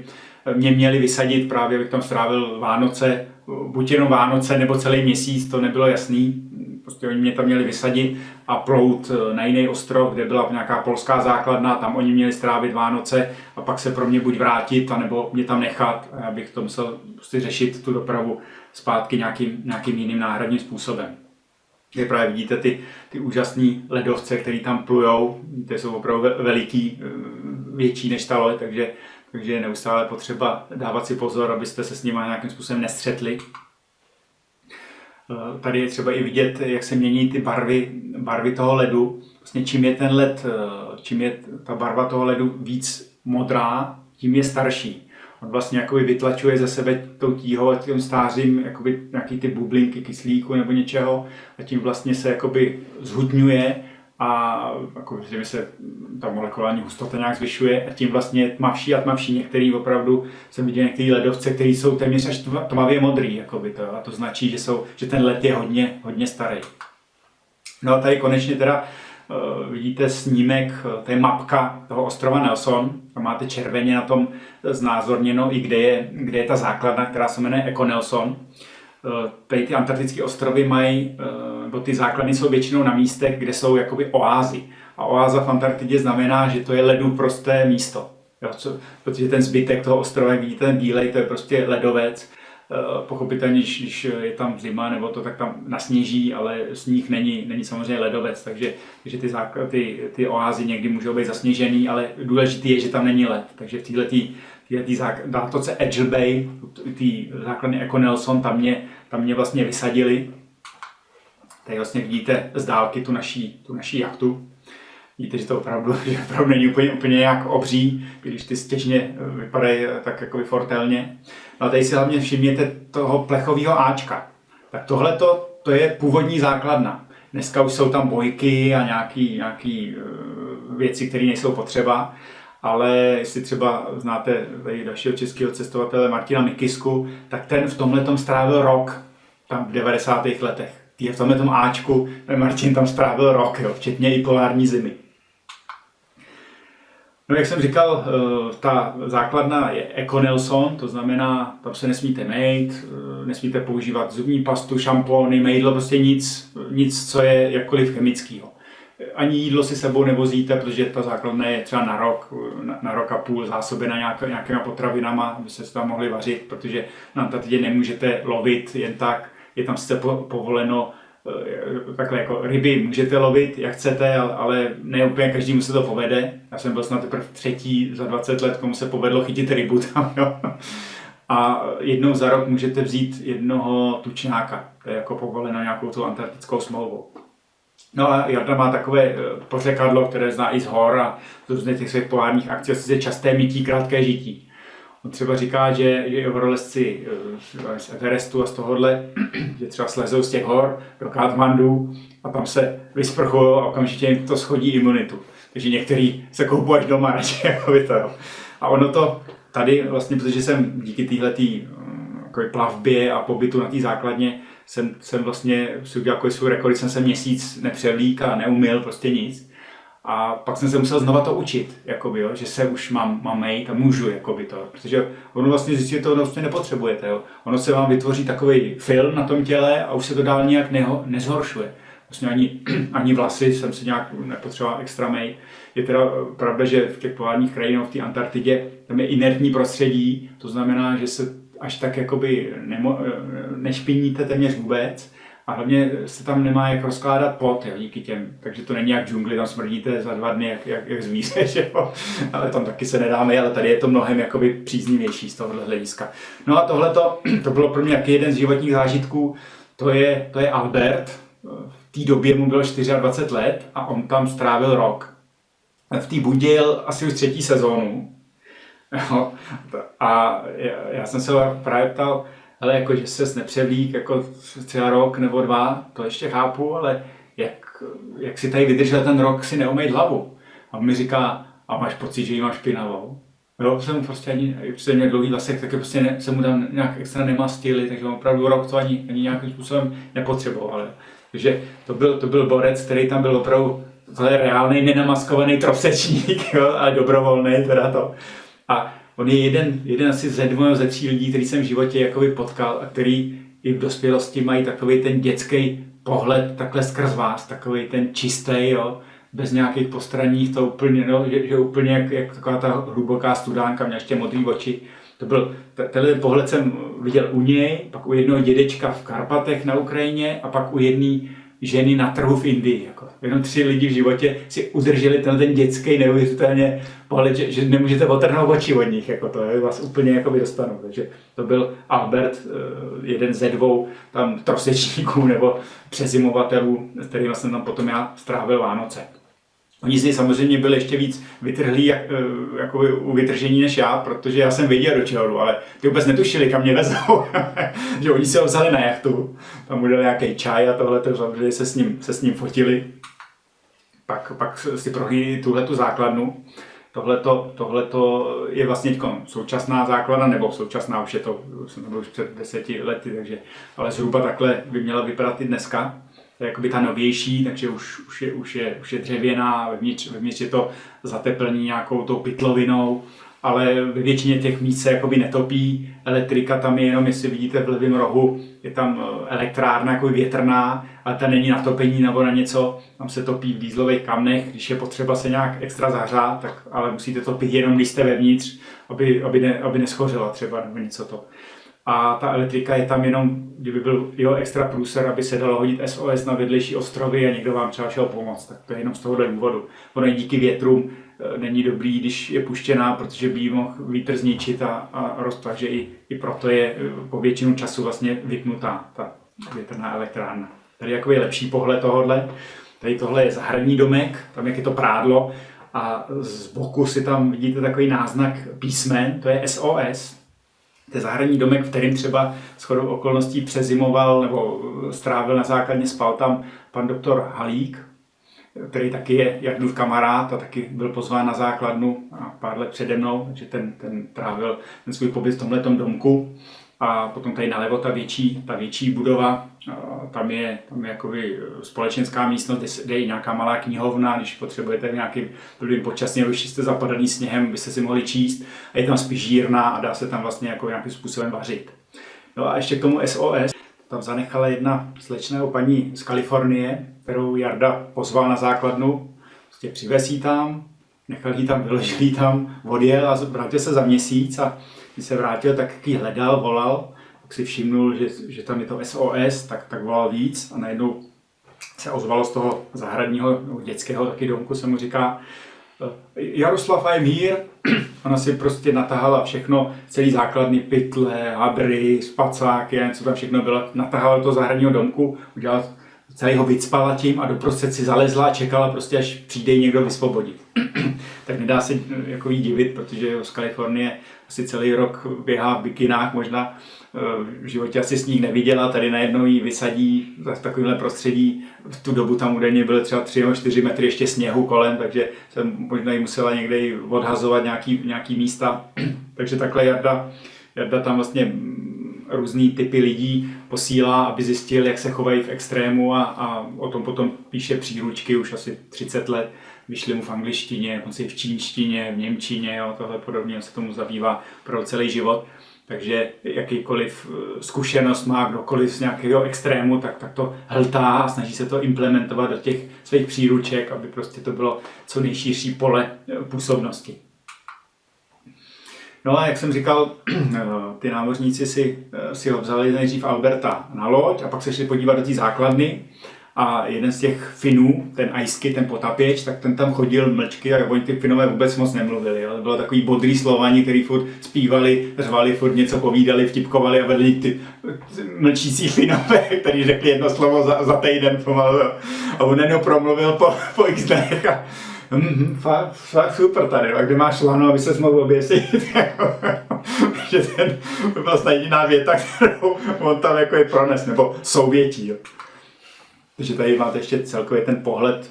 mě měli vysadit, právě abych tam strávil Vánoce, buď jenom Vánoce nebo celý měsíc, to nebylo jasný. Prostě oni mě tam měli vysadit a plout na jiný ostrov, kde byla nějaká polská základna, tam oni měli strávit Vánoce a pak se pro mě buď vrátit, anebo mě tam nechat a já bych to musel prostě řešit tu dopravu zpátky nějakým jiným náhradním způsobem. Kde právě vidíte ty úžasné ledovce, které tam plujou, ty jsou opravdu veliký, větší než ta loď, takže je neustále potřeba dávat si pozor, abyste se s nimi nějakým způsobem nestřetli. Tady je třeba i vidět, jak se mění ty barvy toho ledu. Vlastně čím je ten led, čím je ta barva toho ledu víc modrá, tím je starší. On vlastně jakoby vytlačuje ze sebe tou tíhou a tím stářím jakoby nějaký ty bublinky kyslíku nebo něčeho a tím vlastně se jakoby zhutňuje a jakoby se ta molekulární hustota nějak zvyšuje a tím vlastně tmavší a tmavší. Některý opravdu jsem viděl některé ledovce, které jsou téměř až tmavě modrý, jakoby to, a to značí, že ten led je hodně starý. No a tady konečně teda vidíte snímek, to je mapka toho ostrova Nelson, tam máte červeně na tom znázorněno i kde je ta základna, která se jmenuje Eco Nelson. Tady ty antarktické ostrovy mají, nebo ty základny jsou většinou na místech, kde jsou jakoby oázy. A oáza v Antarktidě znamená, že to je ledu prosté místo. Jo, protože ten zbytek toho ostrova, jak vidíte, ten bílej, to je prostě ledovec. Pochopitelně, když je tam zima nebo to, tak tam nasněží, ale sníh není samozřejmě ledovec, takže ty oázy někdy můžou být zasněžený, ale důležité je, že tam není led. Takže v této zátoce Edgel Bay, ty základny Eco Nelson, tam mě vlastně vysadili. Tady vlastně vidíte z dálky tu naší jachtu. Vidíte, že to opravdu není úplně nějak obří, když ty stěžně vypadají tak jako fortelně. No a tady si hlavně všimněte toho plechového áčka. Tak tohle to je původní základna. Dneska už jsou tam bojky a nějaký věci, které nejsou potřeba. Ale jestli třeba znáte tady dalšího českého cestovatele Martina Mikisku, tak ten v tomhletom strávil rok, tam v 90. letech. V tomhletom áčku Martin tam strávil rok, jo, včetně i polární zimy. No, jak jsem říkal, ta základna je Eco Nelson, to znamená, tam se nesmíte mejt, nesmíte používat zubní pastu, šampony, mejdlo, prostě nic, co je jakkoliv chemického. Ani jídlo si sebou nevozíte, protože ta základna je třeba na rok a půl zásobena nějakýma potravinama, abyste se tam mohli vařit, protože na Antarktidě nemůžete lovit jen tak, je tam sice povoleno, takhle jako ryby můžete lovit, jak chcete, ale ne úplně každému se to povede. Já jsem byl snad teprve třetí za 20 let, komu se povedlo chytit rybu tam, jo. A jednou za rok můžete vzít jednoho tučňáka, to je jako povoleno nějakou tu antarktickou smlouvou. No a Jarda má takové pořekadlo, které zná i z hor a z různých těch svých polárních akcí, asi je časté mytí, krátké žití. On třeba říká, že horolezci z Everestu a z tohohle, že třeba slezou z těch hor do Katmandu a tam se vysprchují a okamžitě jim to schodí imunitu. Takže některý se koupou až doma radši, jako by to. A ono to tady vlastně, protože jsem díky téhletý plavbě a pobytu na té základně jsem vlastně si udělal jako svůj rekord, jsem se měsíc nepřevlík a neumyl prostě nic. A pak jsem se musel znova to učit, jakoby, jo, že se už mám mejt a můžu, jakoby, to, protože ono vlastně zjistí, že to vlastně nepotřebujete. Jo. Ono se vám vytvoří takový film na tom těle a už se to dál nějak nezhoršuje. Vlastně ani vlasy jsem si nějak nepotřeboval extra mejt. Je teda pravda, že v těch polárních krajinách v té Antarktidě tam je inertní prostředí, to znamená, že se až tak jakoby nešpiníte téměř vůbec, A hlavně se tam nemá jak rozkládat pot, jo, díky těm. Takže to není jak v džungli, tam smrdíte za 2 dny jak zvíře, že jo. Ale tam taky se nedáme, ale tady je to mnohem jakoby příznivější z tohohle hlediska. No a tohleto, to bylo pro mě jaký jeden z životních zážitků, to je Albert. V té době mu bylo 24 let a on tam strávil rok. V té bundě jel asi už 3. sezónu. Jo. A já jsem se právě ptal, ale jako, že ses nepřevlík jako třeba rok nebo 2, to ještě chápu, ale jak si tady vydržel ten rok si neumýt hlavu. A on mi říká, a máš pocit, že ji máš špinavou? Jo, jsem mu prostě ani měl dlouhý vlasek, taky prostě se mu tam nějak extra nemastili, takže on opravdu rok to ani nějakým způsobem nepotřeboval. Takže to byl borec, který tam byl opravdu reálný, nenamaskovaný trosečník, jo, ale dobrovolný teda to. A on je jeden asi ze 3 lidí, který jsem v životě jakoby potkal a který i v dospělosti mají takový ten dětský pohled takhle skrz vás, takový ten čistý, jo, bez nějakých postraních, to úplně, no, že úplně jak taková ta hluboká studánka, měl ještě modrý oči. To byl, tenhle pohled jsem viděl u něj, pak u jednoho dědečka v Karpatech na Ukrajině a pak u jedné ženy na trhu v Indii. Jako. Jenom 3 lidi v životě si udrželi ten dětský neuvěřitelně pohled, že nemůžete otrhnout oči od nich. Jako to je vás úplně jakoby dostanou. Takže to byl Albert, jeden ze 2 tam trosečníků nebo přezimovatelů, s kterými jsem tam potom já strávil Vánoce. Oni z něj samozřejmě byli ještě víc vytrhlí jako u vytržení než já, protože já jsem věděl, do čeho jdu, ale ty vůbec netušili, kam mě vezou. Že oni se ho vzali na jachtu, tam udělali nějaký čaj a tohle, takže se s ním fotili. Pak si prohlídli tuhletu základnu. Tohleto je vlastně současná základna, nebo současná, už je to, jsem to byl už před 10 lety, takže, ale zhruba takhle by měla vypadat i dneska. To je jakoby ta novější, takže už je dřevěná, vevnitř je to zateplený nějakou tou pytlovinou, ale ve většině těch míst se jakoby netopí. Elektrika tam je jenom, jestli vidíte v levém rohu, je tam elektrárna jako větrná, ale ta není na topení nebo na něco. Tam se topí v dýzlových kamnech, když je potřeba se nějak extra zahřát, tak ale musíte topit jenom, když jste vevnitř, aby neschořila třeba nebo něco to. A ta elektrika je tam jenom, kdyby byl extra průser, aby se dalo hodit SOS na vedlejší ostrovy a někdo vám třeba šel pomoct. Tak to je jenom z tohohle důvodu. Ono i díky větrům není dobrý, když je puštěná, protože by ji mohl vítr zničit a rozpad, že i proto je po většinu času vlastně vypnutá ta větrná elektrárna. Tady je takový lepší pohled tohohle. Tady tohle je zahradní domek, tam jak je to prádlo a z boku si tam vidíte takový náznak písmen, to je SOS. To je zahradní domek, v kterém třeba shodou okolností přezimoval nebo strávil na základně, spal tam pan doktor Halík, který taky je Jardův kamarád a taky byl pozván na základnu a pár let přede mnou, takže ten trávil ten svůj pobyt v tomhletom domku. A potom tady nalevo ta větší budova, tam je jakoby společenská místnost, kde je nějaká malá knihovna, když potřebujete nějaký blbým počasně, už jste zapadaný sněhem, byste si mohli číst. A je tam spíš žírna a dá se tam vlastně jako nějakým způsobem vařit. No a ještě k tomu SOS, tam zanechala jedna slečna paní z Kalifornie, kterou Jarda pozval na základnu, prostě přivez jí tam, nechal jí tam, vyložil jí tam, odjel a vrátil se za měsíc a když se vrátil, tak ji hledal, volal, tak si všimnul, že tam je to SOS, tak volal víc a najednou se ozvalo z toho zahradního dětského taky domku, se mu říká Jaroslav, I'm here. Ona si prostě natahala všechno, celý základny, pytle, habry, spacáky, co tam všechno bylo, natahala do zahradního domku, udělala celý ho vycpala tím a doprostřed si zalezla a čekala prostě, až přijde někdo vysvobodit. Tak nedá se jako jí divit, protože z Kalifornie asi celý rok běhá v bikinách, možná v životě asi sníh neviděla, tady najednou jí vysadí v takovémhle prostředí. V tu dobu tam údajně byly třeba 3 nebo 4 metry ještě sněhu kolem, takže jsem možná jí musela někde odhazovat nějaký místa. Takže takhle Jarda tam vlastně různý typy lidí posílá, aby zjistil, jak se chovají v extrému a o tom potom píše příručky už asi 30 let. Vyšly mu v angličtině, dokonce i v čínštině, v němčině, jo, tohle podobně se tomu zabývá pro celý život. Takže jakýkoliv zkušenost má kdokoliv z nějakého extrému, tak to hltá a snaží se to implementovat do těch svých příruček, aby prostě to bylo co nejširší pole působnosti. No a jak jsem říkal, ty námořníci si ho vzali nejdřív Alberta na loď a pak se šli podívat do té základny a jeden z těch Finů, ten Aisky, ten potapěč, tak ten tam chodil mlčky a oni ty Finové vůbec moc nemluvili. Jo. Bylo takový bodrý Slovani, který furt zpívali, řvali, furt něco povídali, vtipkovali a vedli ty mlčící Finové, který řekli jedno slovo za týden pomalu. A on jenom promluvil po x dnech a fakt super tady, a kde máš lano, aby se mohl oběsit. Že ten byl vlastně jediná věta, kterou on tam jako je prones, nebo souvětí. Jo. Takže tady máte ještě celkově ten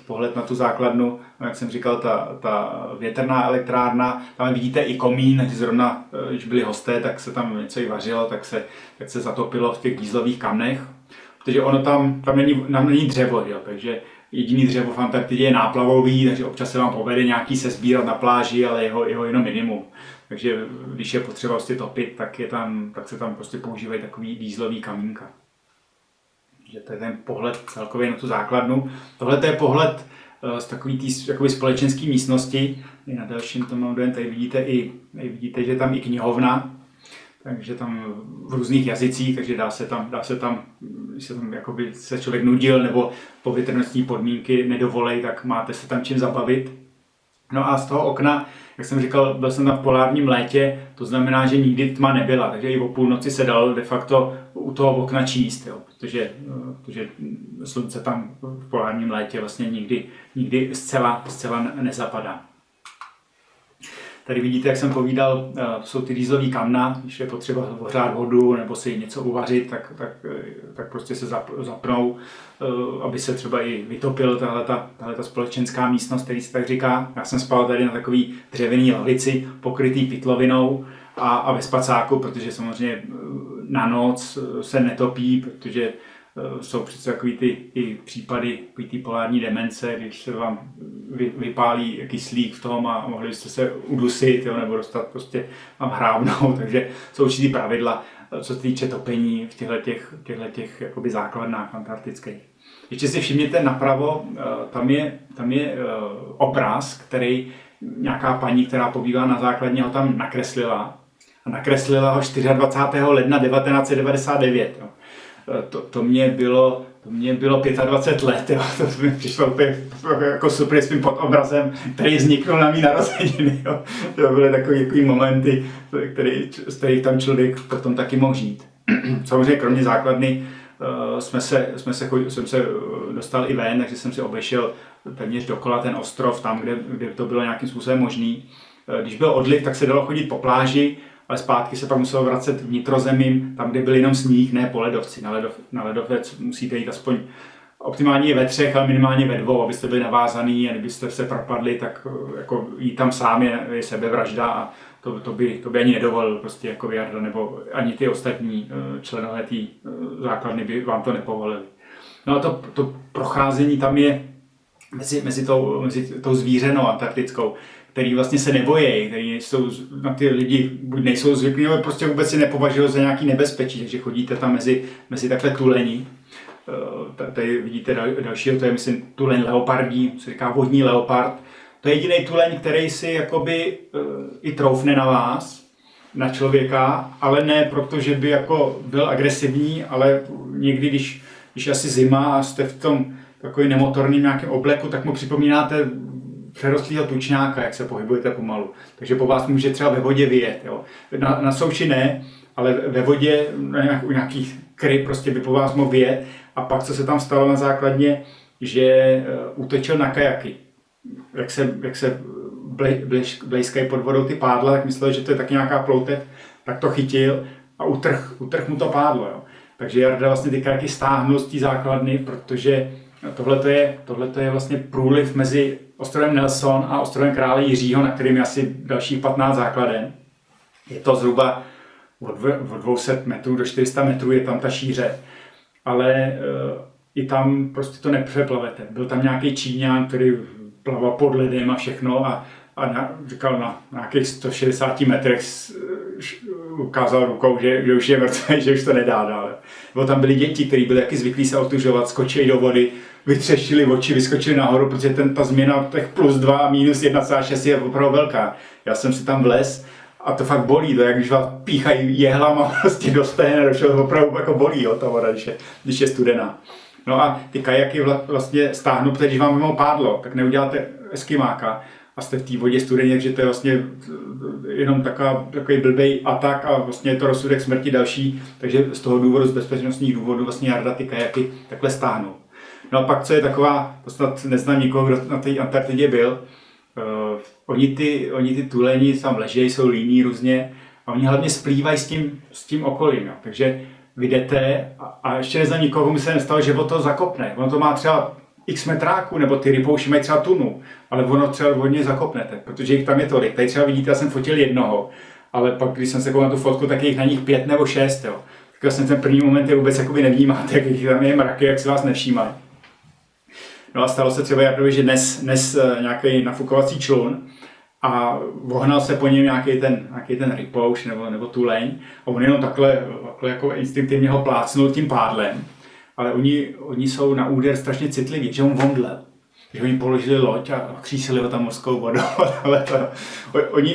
pohled na tu základnu, jak jsem říkal, ta větrná elektrárna, tam vidíte i komín, zrovna, když byli hosté, tak se tam něco i vařilo, tak se zatopilo v těch dýzlových kamnech, protože ono tam není dřevo, jo, takže jediný dřevo v Antarktidě je náplavový, takže občas se vám povede nějaký se sbírat na pláži, ale jeho jenom minimum. Takže když je potřeba prostě topit, tak se tam prostě používají takový dýzlový kamínka. Že to je ten pohled celkově na tu základnu. Tohle je pohled z takový jakoby společenské místnosti. Na dalším tom mám dojem, tady vidíte, že je tam i knihovna, takže tam v různých jazycích, takže dá se tam když se tam jakoby se člověk nudil nebo povětrnostní podmínky nedovolej, tak máte se tam čím zabavit. No a z toho okna, jak jsem říkal, byl jsem tam v polárním létě, to znamená, že nikdy tma nebyla, takže i o půlnoci se dalo de facto u toho okna číst, jo, protože slunce tam v polárním létě vlastně nikdy zcela nezapadá. Tady vidíte, jak jsem povídal, jsou ty dýzlový kamna, když je potřeba ohřát vodu nebo si něco uvařit, tak prostě se zapnou, aby se třeba i vytopil tahleta společenská místnost, který se tak říká. Já jsem spal tady na takový dřevěný lavici, pokrytý pytlovinou a ve spacáku, protože samozřejmě na noc se netopí, protože jsou přece takový ty případy, takový ty polární demence, když se vám vypálí kyslík v tom a mohli jste se udusit, jo, nebo dostat prostě vám hrábnou, takže jsou určitý pravidla, co se týče topení v těchto jakoby základnách antarktických. Ještě si všimněte napravo, tam je obraz, který nějaká paní, která pobývá na základně, ho tam nakreslila. A nakreslila ho 24. ledna 1999. Jo. To mě bylo 25 let, jo. To mi přišlo úplně jako super s tím podobrazem, který vzniknul na mý narozeniny. Jo. To byly takový momenty, z kterých tam člověk potom taky mohl žít. Samozřejmě kromě základny jsem se dostal i ven, takže jsem si obešel téměř dokola ten ostrov, tam, kde to bylo nějakým způsobem možný. Když byl odliv, tak se dalo chodit po pláži, ale zpátky se pak muselo vracet vnitrozemím, tam, kde byl jenom sníh, ne po ledovci. Na ledovec musíte jít aspoň optimálně ve 3, ale minimálně ve 2, abyste byli navázaný a kdybyste se propadli, tak jako jít tam sám je sebevražda a to by ani nedovolil prostě jako Jarda, nebo ani ty ostatní členové té základny by vám to nepovolili. No a to procházení tam je mezi tou zvířenou antarktickou, který vlastně se nebojí, který jsou na ty lidi buď nejsou zvyklí, ale prostě vůbec si nepovažují za nějaký nebezpečí, takže chodíte tam mezi takhle tulení. Tady vidíte dalšího, to je myslím tuleň leopardí, se říká vodní leopard. To je jediný tuleň, který si jakoby i troufne na vás, na člověka, ale ne proto, že by jako byl agresivní, ale někdy, když je asi zima a jste v tom takový nemotorným nějakém obleku, tak mu připomínáte přerostlýho tučňáka, jak se pohybujete pomalu. Takže po vás může třeba ve vodě vyjet. Jo. Na souši ne, ale ve vodě u nějakých kryb prostě by po vás mohl vyjet. A pak, co se tam stalo na základně, že útočil na kajaky. Jak se blejskají pod vodou ty pádla, tak myslel, že to je taky nějaká ploutev, tak to chytil a utrh mu to pádlo. Jo. Takže Jarda vlastně ty kajaky stáhnul z té základny, protože tohle je vlastně průliv mezi ostrovem Nelson a ostrovem Krále Jiřího, na kterým je asi dalších 15 základen. Je to zhruba od 200 metrů do 400 metrů, je tam ta šíře, ale i tam prostě to nepřeplavete. Byl tam nějaký Číňan, který plaval pod ledem a všechno a říkal na nějakých 160 metrech ukázal rukou, že už je mrtvý, že už to nedá dále. Nebo tam byly děti, kteří byli taky zvyklí se otužovat, skočili do vody, vytřešili oči, vyskočili nahoru, protože ta změna těch +2 a -1,6 je opravdu velká. Já jsem si tam vlez a to fakt bolí, to je jak když vás píchají jehlama prostě do stehna, to opravdu jako bolí, jo, ta voda, když je studená. No a ty kajaky vlastně stáhnou, protože když vám mimo pádlo, tak neuděláte eskimáka a jste v té vodě studeně, takže to je vlastně jenom takový blbej atak a vlastně je to rozsudek smrti další, takže z toho důvodu, z bezpečnostních důvodů vlastně Jarda ty kajaky takhle stáhnou. No a pak, co je taková, to snad neznám nikoho, kdo na té Antarktidě byl, oni ty tuleni tam ležejí, jsou líní různě a oni hlavně splývají s tím okolím, jo. Takže vy jdete a ještě neznám nikoho, komu se nestalo, že o to zakopne. Ono to má třeba x metráků, nebo ty rypouši mají třeba tunu, ale ono třeba hodně zakopnete, protože jich tam je tolik. Tady třeba vidíte, já jsem fotil jednoho, ale pak, když jsem se koukal na tu fotku, tak je jich na nich 5 nebo 6. Jo. Tak vlastně ten první moment je vůbec jakoby nevnímáte, jak jich tam je mraky, jak si vás nevšímají. No a stalo se třeba Jardovi, že dnes nějaký nafukovací člun a vohnal se po něm nějaký ten rypouš nebo tuleň a on jenom takhle jako instinktivně ho plácnul tím pádlem. Ale oni jsou na úder strašně citliví, že on vondlel. Že oni položili loď a křísili ho tam mořskou vodou.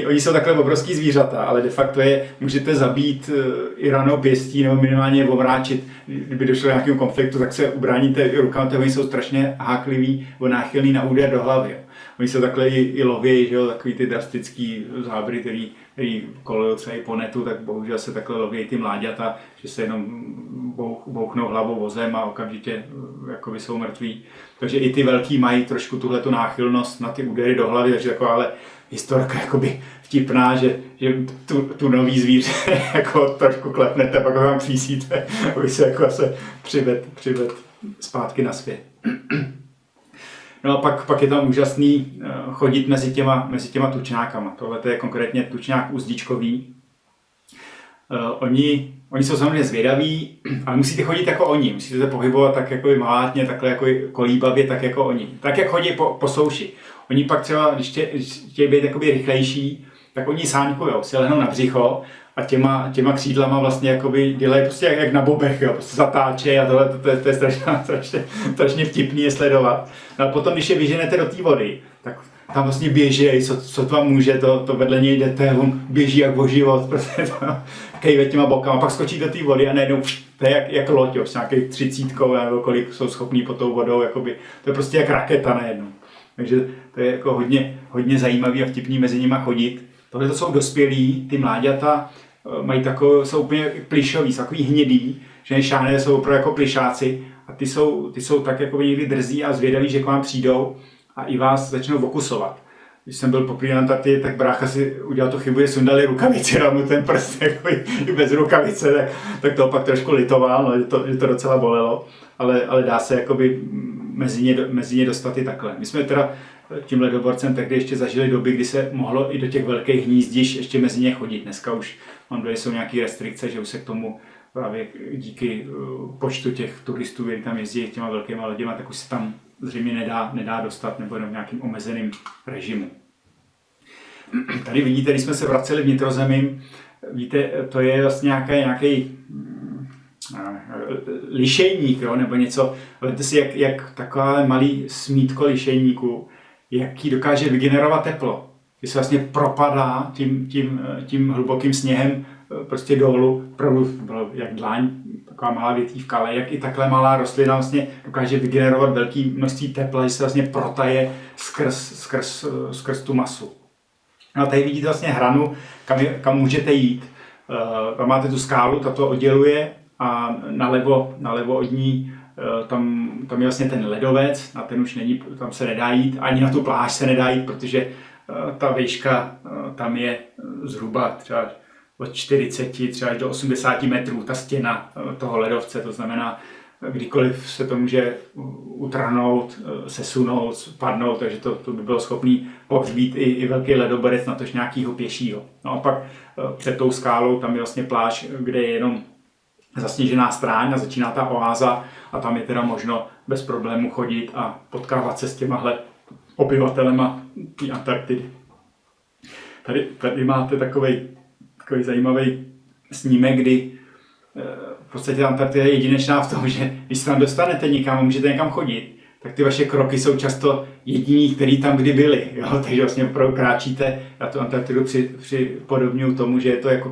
Oni jsou takhle obrovský zvířata, ale de facto je můžete zabít i ranou pěstí nebo minimálně omráčit. Kdyby došlo k nějakému konfliktu, tak se ubráníte i rukama, oni jsou strašně hákliví nebo náchylní na úder do hlavy. Oni jsou takhle i lovějí, že jo, takový ty drastický záběry, který kolují třeba i po netu, tak bohužel se takhle lovějí ty mláďata, že se jenom bouchnou hlavou vozem a okamžitě jakoby jsou mrtví. Takže i ty velký mají trošku tuhletu náchylnost na ty údery do hlavy, takže taková ale historka jakoby vtipná, že tu nový zvíře jako trošku klepnete, pak ho tam přísíte, aby se jako se přived zpátky na svět. No a pak je tam úžasný chodit mezi těma tučňákama. Tohle je konkrétně tučňák uzdičkový. Oni jsou samozřejmě zvědaví, ale musíte chodit jako oni. Musíte se pohybovat tak jako malátně, takhle jako kolíbavě, tak jako oni. Tak jak chodí po souši. Oni pak třeba, když chtějí být jakoby rychlejší, tak oni sáňkujou, si lehnou na břicho a těma křídlama vlastně jakoby dělají prostě jak na bobech, jo, prostě zatáčejí a tohle to je strašně vtipný je sledovat. No a potom, když je vyženete do té vody, tak tam vlastně běží, co to vám může, to vedle něj jdete, on běží jak o život, prostě to kejve těma bokama, pak skočí do té vody a najednou to je jak loď, jo, s nějakých 30 nebo kolik jsou schopní pod tou vodou, jakoby, to je prostě jak raketa najednou. Takže to je jako hodně zajímavý a vtipný mezi nimi chodit. Tohle to jsou dospělí, ty mláďata jsou úplně plišový, jsou takový hnědý, že šáhne jsou opravdu jako plišáci a ty jsou tak jako někdy drzí a zvědaví, že k vám přijdou a i vás začnou okusovat. Když jsem byl poprvé na Antarktidě, tak brácha si udělal tu chybu, že sundali rukavici, dal mu ten prst jako i bez rukavice, tak to pak trošku litoval, no, že to docela bolelo, ale dá se jakoby mezi ně dostat i takhle. My jsme teda tím ledoborcem tehdy ještě zažili doby, kdy se mohlo i do těch velkých hnízdišť ještě mezi ně chodit. Dneska už jsou nějaké restrikce, že už se k tomu právě díky počtu těch turistů, kteří tam jezdí těma velkýma loděma, tak už se tam zřejmě nedá dostat nebo jenom v nějakým omezeným režimu. Tady vidíte, když jsme se vraceli vnitrozemím, víte, to je vlastně nějaký lišejník, jo, nebo něco. Vemte si, jak takové malý smítko lišejníku, jaký dokáže vygenerovat teplo. Když se vlastně propadá tím hlubokým sněhem prostě dolů, opravdu bylo jak dlaň, taková malá větívka, ale jak i takhle malá rostlina vlastně dokáže vygenerovat velké množství tepla, že se vlastně protaje skrz tu masu. No a tady vidíte vlastně hranu, kam můžete jít. Tam máte tu skálu, ta to odděluje a nalevo od ní tam je vlastně ten ledovec, na ten už není, tam se nedá jít, ani na tu pláž se nedá jít, protože ta výška tam je zhruba třeba od 40 třeba až do 80 metrů, ta stěna toho ledovce, to znamená, kdykoliv se to může utrhnout, sesunout, spadnout, takže to by bylo schopný pohřbít i velký ledoborec, natož nějakýho pěšího. No a pak před tou skálou tam je vlastně pláž, kde je jenom zasněžená stráň a začíná ta oáza a tam je teda možno bez problému chodit a potkávat se s těmahle obyvatelema té Antarktidy. Tady máte takový zajímavý snímek, kdy v podstatě Antarktida je jedinečná v tom, že když se tam dostanete někam a můžete někam chodit, tak ty vaše kroky jsou často jediný, který tam kdy byli. Jo? Takže vlastně opravdu kráčíte, já tu Antarktidu připodobňuji tomu, že je to jako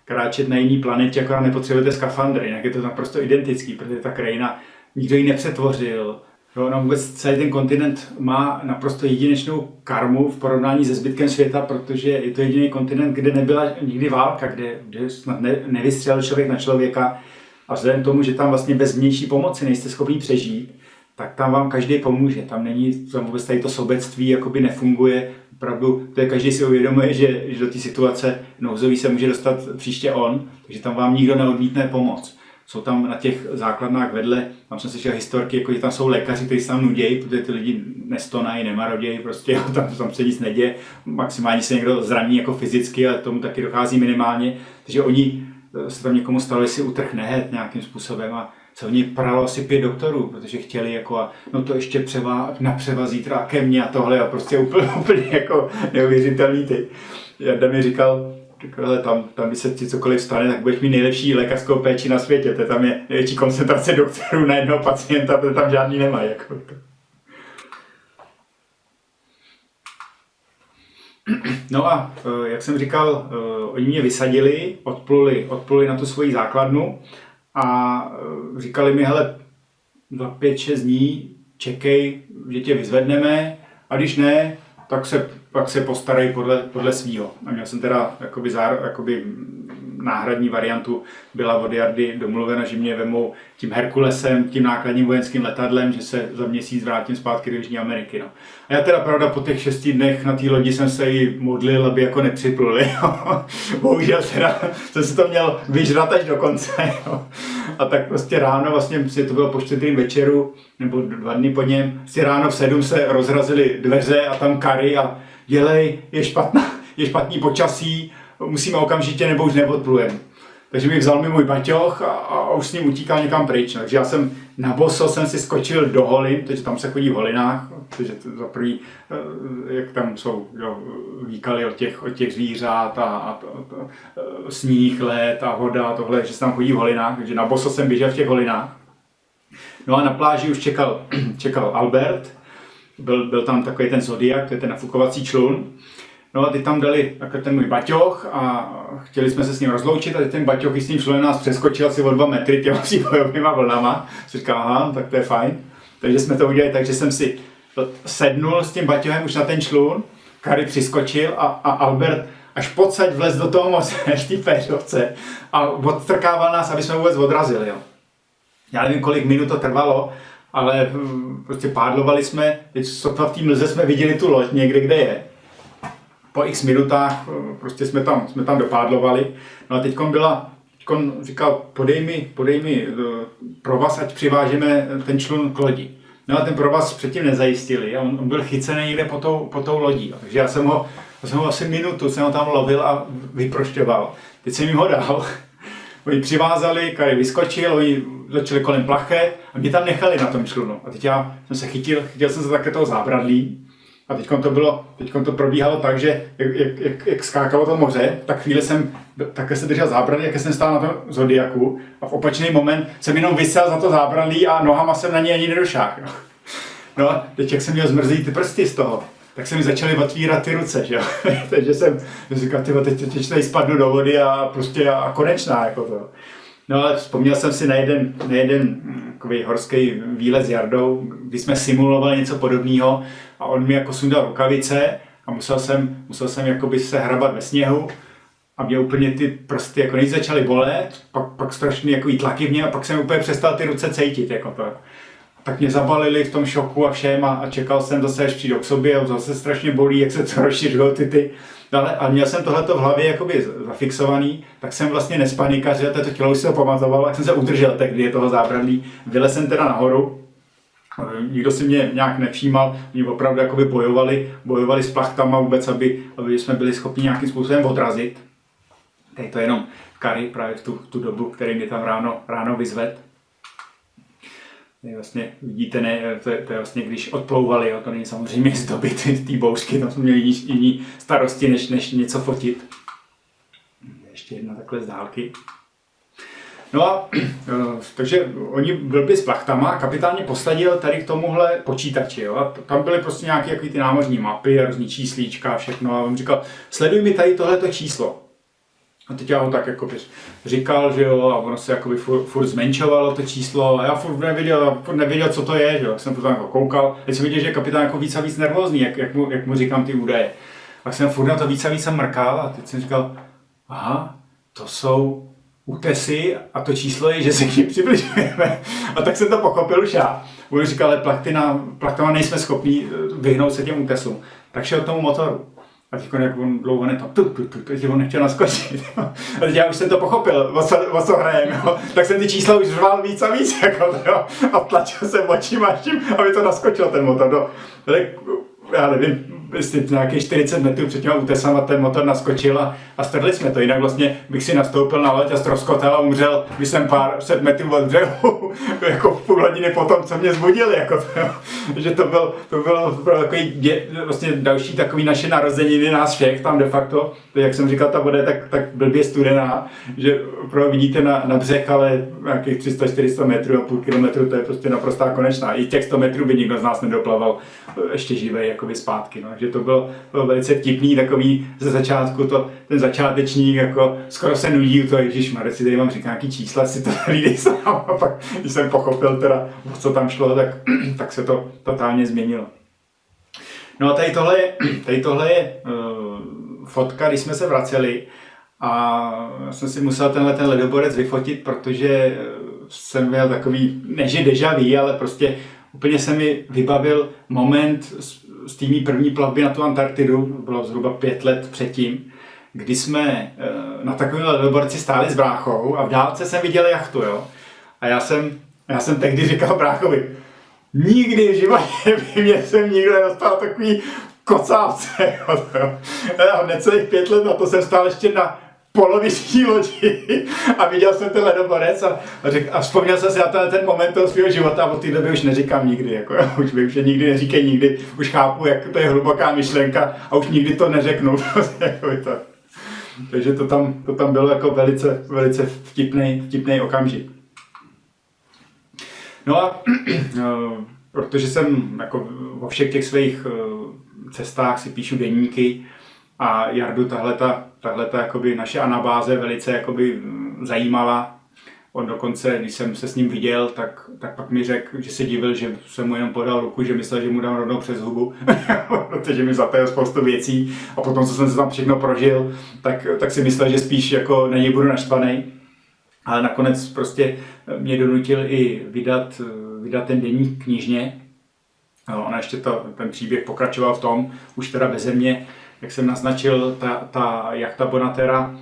kráčet na jiný planetě, akorát nepotřebujete skafandr, jinak je to naprosto identický, protože ta krajina, nikdo ji nepřetvořil. Jo, no vůbec celý ten kontinent má naprosto jedinečnou karmu v porovnání se zbytkem světa, protože je to jediný kontinent, kde nebyla nikdy válka, kde snad nevystřelil člověk na člověka. A vzhledem k tomu, že tam vlastně bez vnější pomoci nejste schopni přežít, tak tam vám každý pomůže. Tam vůbec tady to sobectví jakoby nefunguje. Opravdu, to je každý si uvědomuje, že do té situace nouzový se může dostat příště on, takže tam vám nikdo neodmítne pomoc. Jsou tam na těch základnách vedle, tam jsem slyšel historky, jako že tam jsou lékaři, kteří se tam nudějí, protože ty lidi nestonají, nemarodějí, prostě tam se nic neděje, maximálně se někdo zraní jako fyzicky, ale tomu taky dochází minimálně, takže oni se tam někomu stalo, jestli utrh nehet nějakým způsobem a se o něj pralo asi 5 doktorů, protože chtěli jako no to ještě napřeva zítra ke mně a tohle a prostě úplně jako neuvěřitelný ty. Jarda mi říkal, tam když se ti cokoliv stane, tak budeš mít nejlepší lékařskou péči na světě. Tam je největší koncentrace doktorů na jednoho pacienta, protože tam žádný nemají. Jako. No a jak jsem říkal, oni mě vysadili, odpluli na tu svoji základnu a říkali mi, hele, za 5-6 dní čekej, že tě vyzvedneme a když ne, pak se postarají podle svýho. A měl jsem teda jakoby náhradní variantu, byla od Jardy domluvena, že mě vemou tím Herkulesem, tím nákladním vojenským letadlem, že se za měsíc vrátím zpátky do Jižní Ameriky. No. A já teda pravda po těch 6 dnech na té lodi jsem se jí modlil, aby jako nepřipluli. Bohužel teda jsem si to měl vyžrat až do konce. Jo. A tak prostě ráno, vlastně to bylo po 4. večeru, nebo 2 dny po něm, ráno v 7 se rozrazily dveře a tam kary a dělej, je špatný počasí, musíme okamžitě nebo už neodplujeme. Takže mi vzal mi můj baťoch a už s ním utíkal někam pryč. Takže já jsem na boso jsem si skočil do holin, protože tam se chodí v holinách, protože za první, jak tam jsou výkaly od těch zvířat a sníh, led a voda a tohle, že se tam chodí v holinách, takže na boso jsem běžel v těch holinách. No a na pláži už čekal Albert, byl tam takový ten Zodiak, to je ten nafukovací člun. No a ty tam dali ten můj baťoch a chtěli jsme se s ním rozloučit a ten baťoch s tím člunem nás přeskočil asi o 2 metry těma bojovýma vlnama. Jsem říkal, aha, tak to je fajn. Takže jsme to udělali tak, že jsem si sednul s tím baťohem už na ten člun, Kary přiskočil a Albert až pocať vlez do toho moře, v té péřovce a odstrkával nás, aby jsme vůbec odrazili. Jo. Já nevím, kolik minut to trvalo, ale prostě pádlovali jsme, teď sotva v té mlze jsme viděli tu loď někde, kde je. Po x minutách prostě jsme tam dopádlovali. No a teďkon říkal, podej mi provaz, ať přivážeme ten člun k lodi. No a ten provaz předtím nezajistili a on byl chycený někde po tou lodí. Takže já jsem ho asi minutu jsem ho tam lovil a vyprošťoval. Teď jsem jim ho dal. Oni přivázali, Kary vyskočil, oni začali kolem plachet a mě tam nechali na tom člunu. A teď já jsem se chytil jsem se také toho zábradlí. A teď to probíhalo tak, že jak skákalo to moře, tak chvíli jsem takhle se držel zábradlí, jak jsem stál na tom Zodiaku a v opačný moment jsem jenom visel za to zábradlí a nohama jsem na něj ani nedošáhl. No a teď jak jsem měl zmrzlý ty prsty z toho, tak se mi začaly otvírat ty ruce, že jo. Takže jsem říkal, teď tady spadnu do vody a prostě a konečná jako to. No ale vzpomněl jsem si na jeden takový horský výlet s Jardou, kdy jsme simulovali něco podobného a on mi jako sundal rukavice a musel jsem jakoby se hrabat ve sněhu a mě úplně ty prsty jako než začaly bolet, pak strašný jako tlaky v mě a pak jsem úplně přestal ty ruce cítit jako to. Tak mě zabalili v tom šoku a všem a čekal jsem zase, až přijdu k sobě a zase strašně bolí, jak se to rozšiřují ty. Ale měl jsem tohleto v hlavě jakoby zafixovaný, tak jsem vlastně nespanikařil, to tělo už se ho pamatoval, tak jsem se udržel tehdy toho zábradlí. Vylez jsem teda nahoru, nikdo si mě nějak nevšímal, oni opravdu jakoby bojovali s plachtama vůbec, aby jsme byli schopni nějakým způsobem odrazit. Tady to jenom Kary právě v tu dobu, který mě tam ráno vyzvedl. Vlastně vidíte, to je vlastně, když odplouvali, jo, to není samozřejmě z doby té bouřky, tam jsme měli jiný starosti, než něco fotit. Ještě jedna takhle z dálky. No a takže oni byli s plachtama, kapitán mě posadil tady k tomuhle počítači, jo, a tam byly prostě nějaké jako ty námořní mapy a různý číslíčka a všechno a on říkal, sleduj mi tady tohleto číslo. A teď já ho tak jako říkal, že jo, a ono se jakoby furt zmenšovalo to číslo a já furt nevěděl, co to je, že jo, jsem furt jako koukal, teď jsem viděl, že je kapitán jako víc a víc nervózní, jak mu říkám ty údaje. Tak jsem furt na to víc a víc mrkal a teď jsem říkal, aha, to jsou útesy a to číslo je, že se k nim přibližujeme. A tak jsem to pochopil už já. On říkal, ale plachtama nejsme schopni vyhnout se těm útesům. Tak šel k tomu motoru. A teď jak on dlouho teď on nechtěl naskočit. A teď já už jsem to pochopil, o co hrajeme. Tak jsem ty čísla už řval víc a víc. Jako, jo, a tlačil jsem očím a tím, aby to naskočil ten motor. Já nevím, jestli nějakých 40 metrů před těma útesama ten motor naskočil a strhli jsme to. Jinak vlastně bych si nastoupil na loď a ztroskotal a umřel, když jsem pár set metrů od břehu, jako půl hodiny potom, co mě zbudili. Jako že to bylo takový, vlastně další takový naše narozeniny nás všech, tam de facto, jak jsem říkal, ta voda je tak blbě studená, že opravdu vidíte na břeh, ale nějakých 300-400 metrů a půl kilometru, to je prostě naprostá konečná. I těch 100 metrů by nikdo z nás nedoplaval ještě živej jakoby zpátky. No. Takže to bylo velice vtipný, takový ze začátku, ten začátečník, jako skoro se nudí, to ježišmarja, si tady vám říká nějaký čísla, si to lídej sám. A pak, když jsem pochopil teda, o co tam šlo, tak se to totálně změnilo. No a tady tohle je fotka, když jsme se vraceli a jsem si musel ten ledoborec vyfotit, protože jsem měl takový, ne že déjà vu, ale prostě úplně se mi vybavil moment z té první plavby na tu Antarktidu, bylo zhruba 5 let předtím, kdy jsme na takovém ledoborci stáli s bráchou a v dálce jsem viděl jachtu, jo. A já jsem tehdy říkal bráchovi, nikdy v životě jsem nikdo nedostal takový kocávce, jo. A necelých 5 let na to jsem stál ještě na poloviční lodi a viděl jsem ten ledoborec a vzpomněl jsem si na ten moment toho svého života a od té doby už neříkám nikdy, jako, už vím, že nikdy neříkej nikdy, už chápu, jak to je hluboká myšlenka a už nikdy to neřeknu. Jako to. Takže to tam bylo jako velice vtipný okamžik. No a protože jsem jako vo všech těch svých cestách si píšu deníky a Jardu tahleta jakoby naše anabáze velice jakoby zajímala. On dokonce, když jsem se s ním viděl, tak pak mi řekl, že se divil, že jsem mu jenom podal ruku, že myslel, že mu dám rovnou přes hubu, protože mi zatajil spoustu věcí a potom, co jsem se tam všechno prožil, tak si myslel, že spíš jako na něj budu naštvaný. Ale nakonec prostě mě donutil i vydat ten deník knižně. Ona ještě ten příběh pokračoval v tom, už teda beze mě, jak jsem naznačil, ta jachta Bonatera,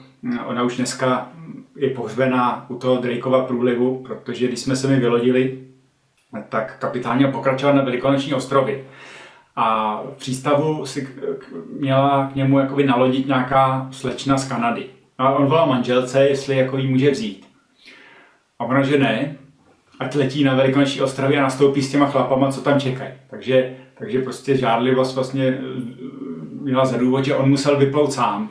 ona už dneska je pohřbená u toho Drakeova průlivu, protože když jsme se mi vylodili, tak kapitán měl pokračovat na Velikonoční ostrovy. A v přístavu si měla k němu jakoby nalodit nějaká slečna z Kanady. A on volal manželce, jestli jako jí může vzít. A ona, že ne, ať letí na Velikonoční ostrovy a nastoupí s těma chlapama, co tam čekají. Takže prostě žádlivost vlastně měla za důvod, že on musel vyplout sám.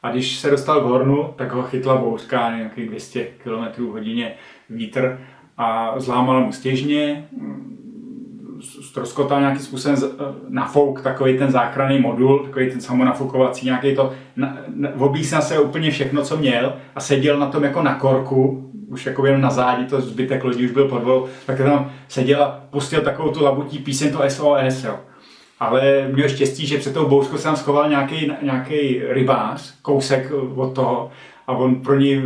A když se dostal k hornu, tak ho chytla bouřka, nějakých 200 km/h vítr a zlámala mu stěžně, ztroskotal nějakým způsobem nafouk takový ten záchranný modul, takový ten samonafukovací, nějaký to, oblíz na se úplně všechno, co měl a seděl na tom jako na korku, už jako jenom na zádi, to zbytek lodí už byl pod vodou, tak tam seděl a pustil takovou tu labutí píseň, to SOS, jo. Ale měl štěstí, že před tou bouřkou se tam schoval nějaký rybář, kousek od toho a on pro ní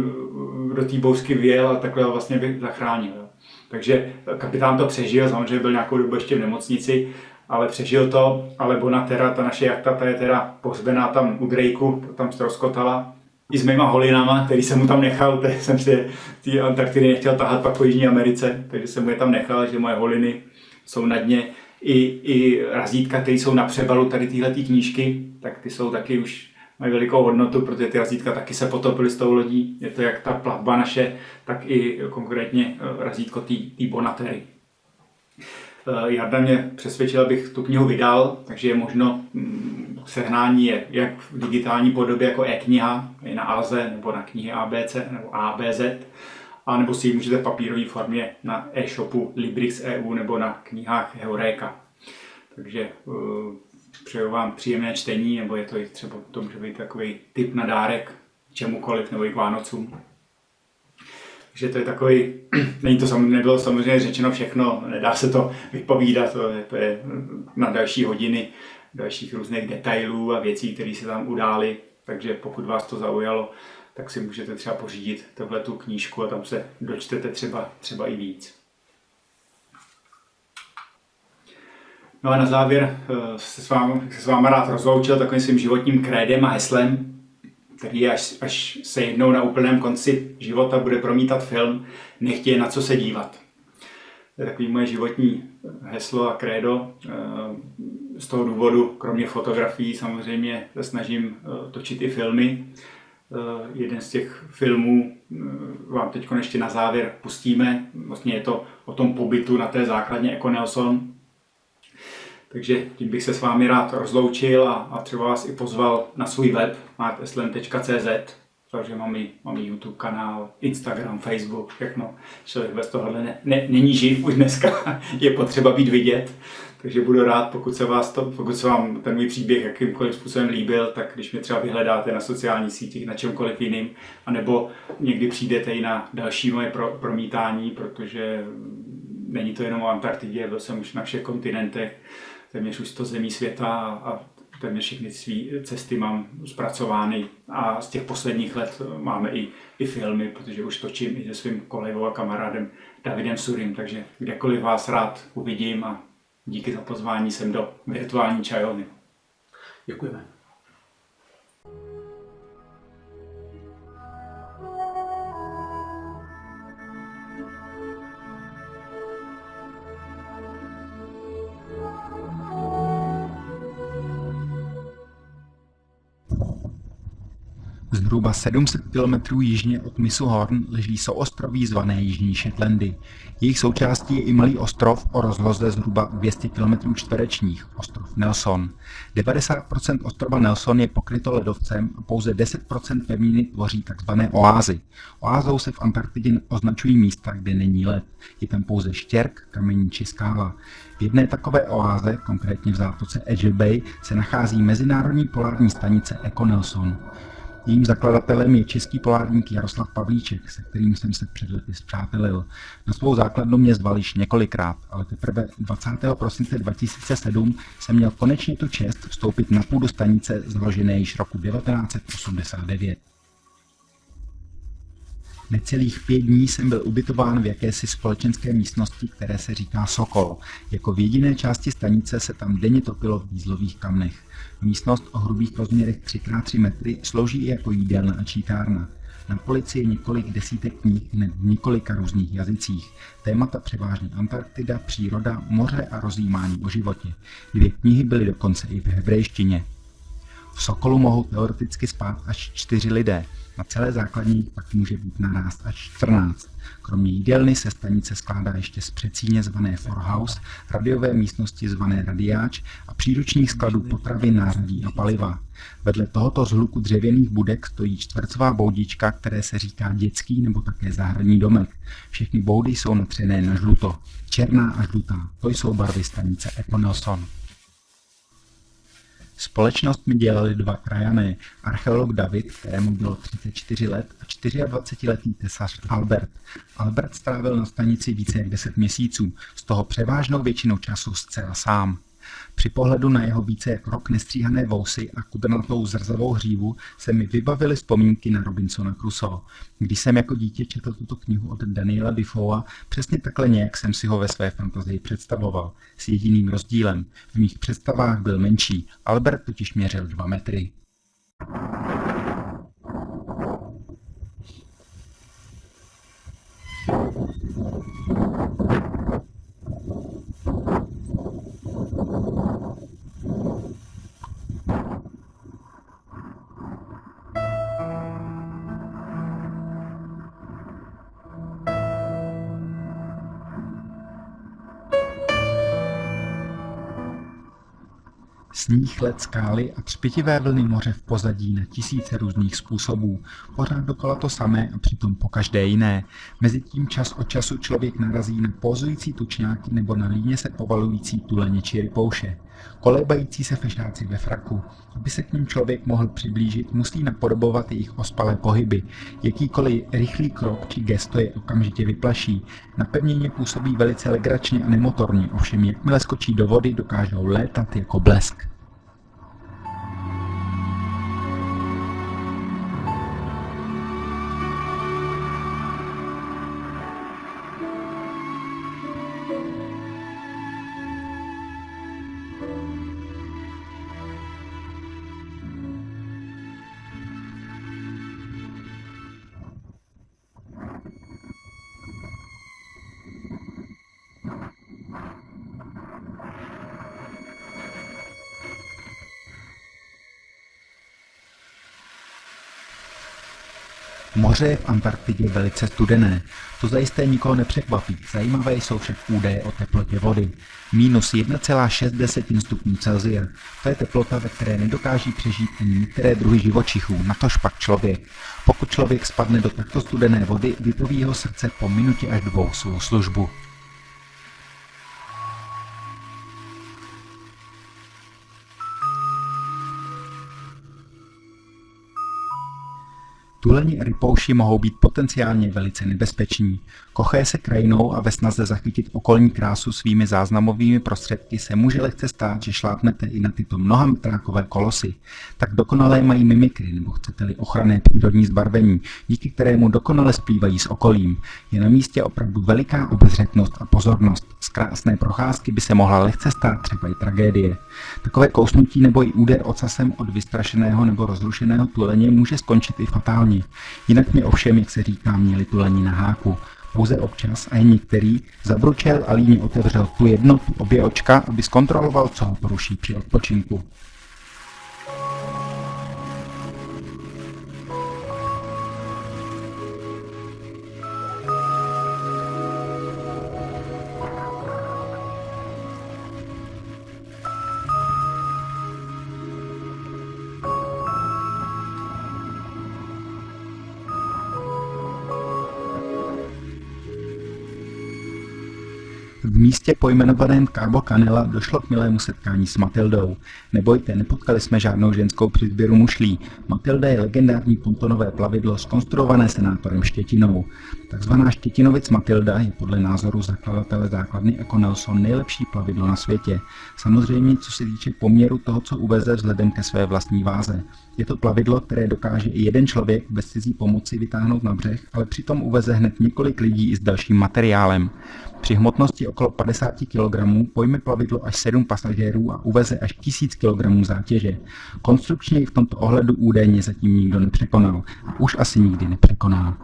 do té bouřky vyjel a takhle ho vlastně zachránil. Jo. Takže kapitán to přežil, samozřejmě byl nějakou dobu ještě v nemocnici, ale přežil to, ale Bonatera, ta naše jachta, ta je teda pohřbená tam u Drakeu, tam ztroskotala. I s mýma holinama, který jsem mu tam nechal, protože jsem si ty Antarktidy nechtěl tahat pak po Jižní Americe, takže jsem mu je tam nechal, že moje holiny jsou na dně. I razítka, které jsou na přebalu tady téhletý knížky, tak ty jsou taky už mají velikou hodnotu, protože ty razítka taky se potopily s tou lodí. Je to jak ta plavba naše, tak i konkrétně razítko té Bonatery. Jarda mě přesvědčil, abych tu knihu vydal, takže je možno sehnání je jak v digitální podobě jako e-kniha, i na Alze nebo na knihy ABC nebo ABZ. a nebo si ji můžete v papírové formě na e-shopu Librix.eu nebo na knihách Heureka. Takže přeju vám příjemné čtení, nebo je to i třeba, to může být takový tip na dárek čemukoliv, nebo i k Vánocům. Takže to je takový, nebylo samozřejmě řečeno všechno, nedá se to vypovídat, to je na další hodiny, dalších různých detailů a věcí, které se tam udály. Takže pokud vás to zaujalo, tak si můžete třeba pořídit tu knížku a tam se dočtete třeba i víc. No a na závěr se s váma rád rozloučil takovým svým životním krédem a heslem, který až se jednou na úplném konci života bude promítat film, nechť je na co se dívat. To je takový moje životní heslo a krédo. Z toho důvodu, kromě fotografií, samozřejmě se snažím točit i filmy. Jeden z těch filmů vám teď ještě na závěr pustíme. Vlastně je to o tom pobytu na té základně Eko Nelson. Takže tím bych se s vámi rád rozloučil a třeba vás i pozval na svůj web marteslen.cz, protože mám i YouTube kanál, Instagram, Facebook, všechno. Člověk bez tohohle není živ už dneska, je potřeba být vidět. Takže budu rád, pokud se vám ten můj příběh jakýmkoliv způsobem líbil, tak když mě třeba vyhledáte na sociálních sítích, na čemkoliv jiným, anebo někdy přijdete i na další moje promítání, protože není to jenom o Antarktidě, byl jsem už na všech kontinentech, téměř už 100 zemí světa a téměř všechny své cesty mám zpracovány a z těch posledních let máme i filmy, protože už točím i se svým kolegou a kamarádem Davidem Surim, takže kdekoliv vás rád uvidím a díky za pozvání sem do virtuální čajovny. Děkujeme. Zhruba 700 km jižně od mysu Horn leží souostroví zvané Jižní Shetlandy. Jejich součástí je i malý ostrov o rozloze zhruba 200 km čtverečních, ostrov Nelson. 90% ostrova Nelson je pokryto ledovcem a pouze 10% pevniny tvoří tzv. Oázy. Oázou se v Antarktidě označují místa, kde není led. Je tam pouze štěrk, kamení či skála. V jedné takové oáze, konkrétně v zátoce Edge Bay, se nachází mezinárodní polární stanice Eko Nelson. Jejím zakladatelem je český polárník Jaroslav Pavlíček, se kterým jsem se před lety spřátelil. Na svou základnu mě zval již několikrát, ale teprve 20. prosince 2007 jsem měl konečně tu čest vstoupit na půdu stanice založené již roku 1989. Necelých 5 dní jsem byl ubytován v jakési společenské místnosti, které se říká Sokol. Jako v jediné části stanice se tam denně topilo v dýzlových kamnech. Místnost o hrubých rozměrech 3x3 metry slouží i jako jídelna a čítárna. Na polici je několik desítek knih hned v několika různých jazycích. Témata převážně Antarktida, příroda, moře a rozjímání o životě. 2 knihy byly dokonce i v hebrejštině. V Sokolu mohou teoreticky spát až 4 lidé. Na celé základní pak může být naráz až 14. Kromě jídelny se stanice skládá ještě z předsíně zvané Forhouse, radiové místnosti zvané Radiáč a příručních skladů potravy, nářadí a paliva. Vedle tohoto zhluku dřevěných budek stojí čtvercová boudička, které se říká dětský nebo také zahradní domek. Všechny boudy jsou natřené na žluto. Černá a žlutá, to jsou barvy stanice Eko Nelson. Společnost mi dělali 2 krajané, archeolog David, kterému bylo 34 let, a 24letý tesař Albert. Albert strávil na stanici více jak 10 měsíců, z toho převážnou většinu času zcela sám. Při pohledu na jeho více jak rok nestříhané vousy a kudrnatou zrzavou hřívu se mi vybavily vzpomínky na Robinsona Crusoe. Když jsem jako dítě četl tuto knihu od Daniela Defoea, přesně takhle nějak jsem si ho ve své fantazii představoval, s jediným rozdílem. V mých představách byl menší, Albert totiž měřil 2 metry. Sníh, led, skály a třpitivé vlny moře v pozadí na tisíce různých způsobů. Pořád dokola to samé a přitom pokaždé jiné. Mezitím čas od času člověk narazí na pózující tučňáky nebo na líně se povalující tuleně či rypouše. Kolébající se fešáci ve fraku. Aby se k ním člověk mohl přiblížit, musí napodobovat jejich ospalé pohyby. Jakýkoliv rychlý krok či gesto je okamžitě vyplaší. Na pevnině působí velice legračně a nemotorně, ovšem jakmile skočí do vody, dokážou létat jako blesk. Moře je v Antarktidě velice studené. To zajisté nikoho nepřekvapí. Zajímavé jsou však údaje o teplotě vody. Minus 1,6 stupňů Celsia. To je teplota, ve které nedokáží přežít ani některé druhy živočichů, natož pak člověk. Pokud člověk spadne do takto studené vody, vypoví jeho srdce po minutě až 2 svou službu. Tuleni a rypouši mohou být potenciálně velice nebezpeční. Koché se krajinou a ve snaze zachytit okolní krásu svými záznamovými prostředky se může lehce stát, že šlápnete i na tyto mnohametrákové kolosy. Tak dokonalé mají mimikry, nebo chcete-li ochranné přírodní zbarvení, díky kterému dokonale splývají s okolím. Je na místě opravdu veliká obezřetnost a pozornost. Z krásné procházky by se mohla lehce stát třeba i tragédie. Takové kousnutí nebo i úder ocasem od vystrašeného nebo rozrušeného tuleně může skončit i fatálně. Jinak mi ovšem, jak se říká, měli tuleni na háku. Pouze občas a jen některý zabručel a líně otevřel tu jedno, tu obě očka, aby zkontroloval, co ho poruší při odpočinku. V místě pojmenovaném Cabo Canela došlo k milému setkání s Matildou. Nebojte, nepotkali jsme žádnou ženskou při sběru mušlí. Matilda je legendární pontonové plavidlo zkonstruované senátorem Štětinou. Takzvaná Štětinovic Matilda je podle názoru zakladatele základny Jako Nelson nejlepší plavidlo na světě. Samozřejmě, co se týče poměru toho, co uveze vzhledem ke své vlastní váze. Je to plavidlo, které dokáže i jeden člověk bez cizí pomoci vytáhnout na břeh, ale přitom uveze hned několik lidí i s dalším materiálem. Při hmotnosti okolo 50 kg pojme plavidlo až 7 pasažérů a uveze až 1000 kg zátěže. Konstrukčně v tomto ohledu údajně zatím nikdo nepřekonal a už asi nikdy nepřekoná.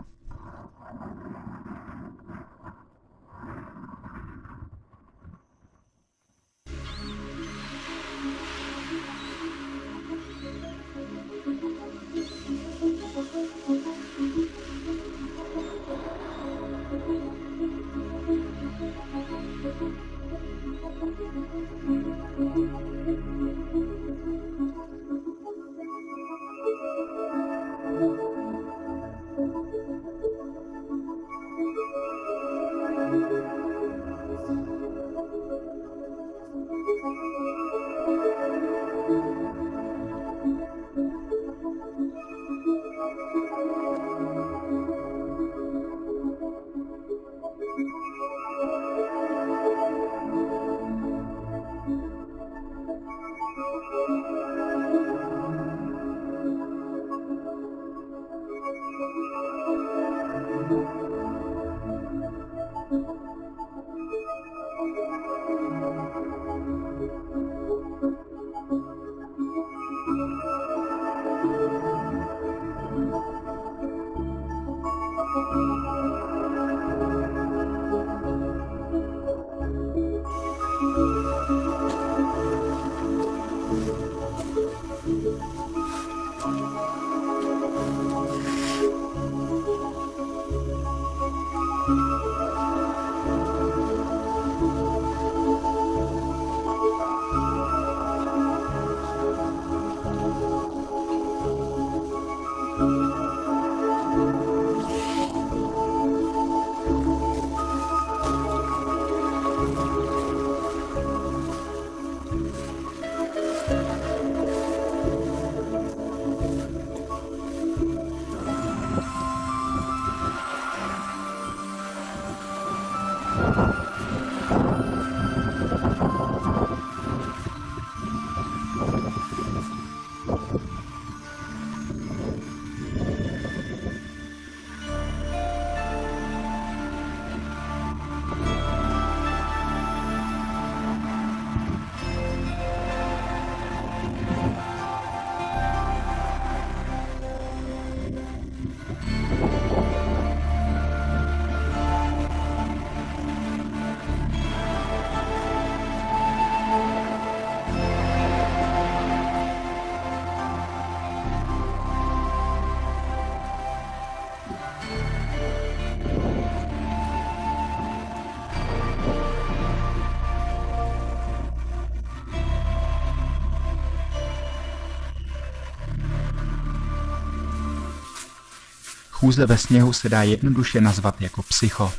Chůze ve sněhu se dá jednoduše nazvat jako psycho.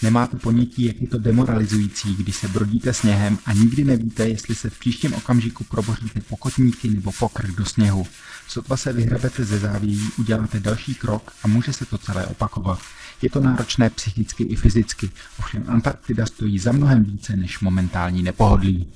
Nemáte ponětí, jak je to demoralizující, když se brodíte sněhem a nikdy nevíte, jestli se v příštím okamžiku proboříte pokotníky nebo pokrk do sněhu. Sotva se vyhrabete ze závějí, uděláte další krok a může se to celé opakovat. Je to náročné psychicky i fyzicky, ovšem Antarktida stojí za mnohem více než momentální nepohodlí.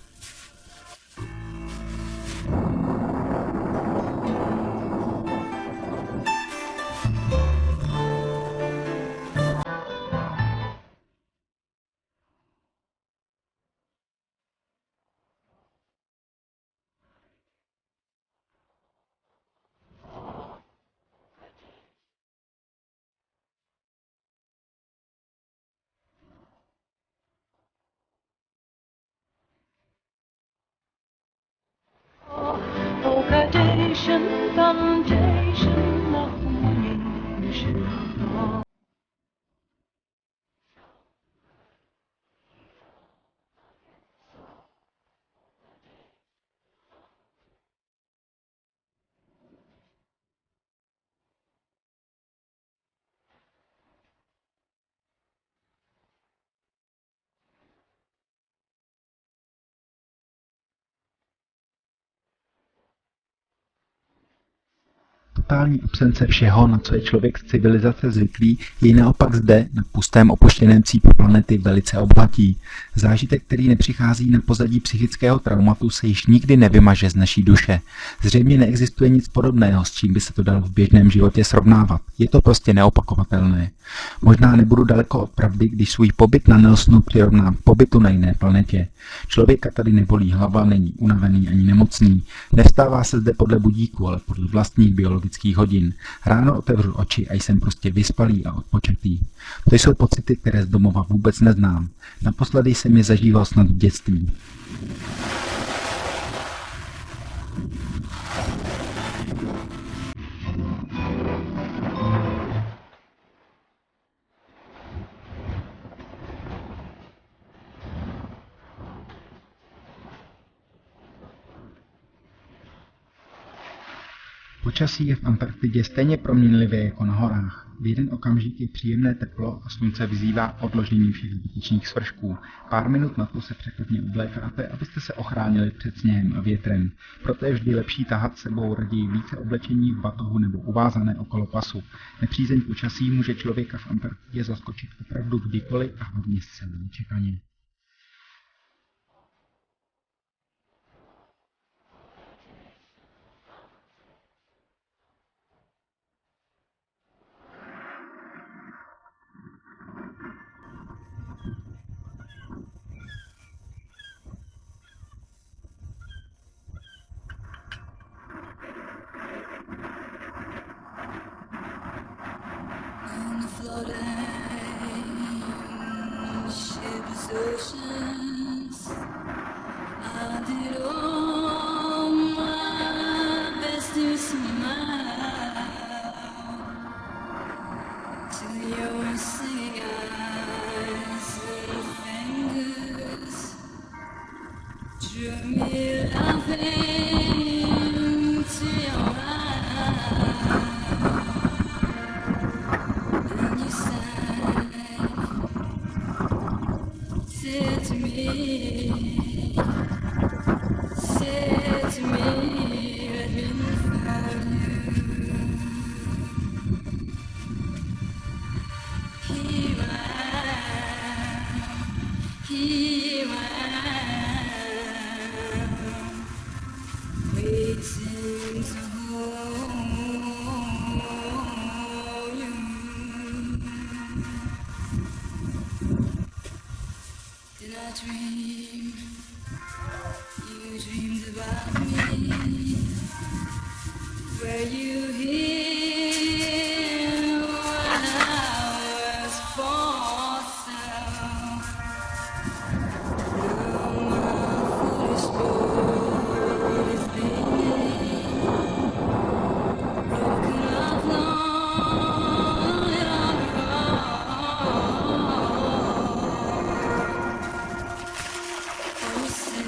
Gradation, foundation, nothing. Totální absence všeho, na co je člověk z civilizace zvyklý, jej naopak zde, na pustém opuštěném cípu planety, velice obohatí. Zážitek, který nepřichází na pozadí psychického traumatu, se již nikdy nevymaže z naší duše. Zřejmě neexistuje nic podobného, s čím by se to dalo v běžném životě srovnávat. Je to prostě neopakovatelné. Možná nebudu daleko od pravdy, když svůj pobyt na Nelsonu přirovnám k pobytu na jiné planetě. Člověka tady nebolí hlava, není unavený ani nemocný. Nevstává se zde podle budíku, ale podle vlastních biologických hodin. Ráno otevřu oči a jsem prostě vyspalý a odpočatý. To jsou pocity, které z domova vůbec neznám. Naposledy jsem je zažíval snad v dětství. Počasí je v Antarktidě stejně proměnlivé jako na horách. V jeden okamžik je příjemné teplo a slunce vyzývá odložením všech zbytečných svršků. Pár minut na to se překotně oblékáte, abyste se ochránili před sněhem a větrem. Proto je vždy lepší tahat sebou raději více oblečení v batohu nebo uvázané okolo pasu. Nepřízeň počasí může člověka v Antarktidě zaskočit opravdu kdykoliv a hlavně zcela nečekaně. Oceans, I did all my best to smile to your singing eyes and fingers drew me laughing to your eyes, and you said to me, let me find you. Here I am. here I am, waiting to hold you. Did I dream? You dreamed about me. Were you here when I was for sale? Now my foolish boat is being broken up long ago. You say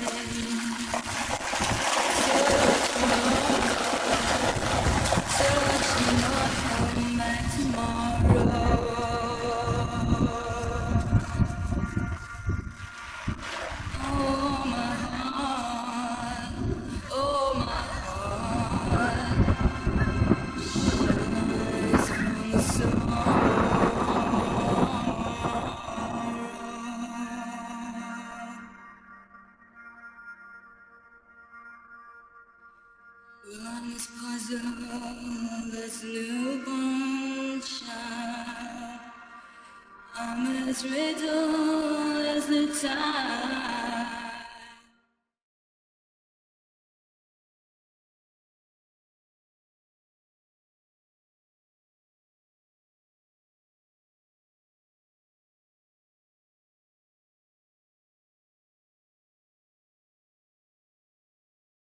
this puzzle, this newborn child, I'm as riddle as the time.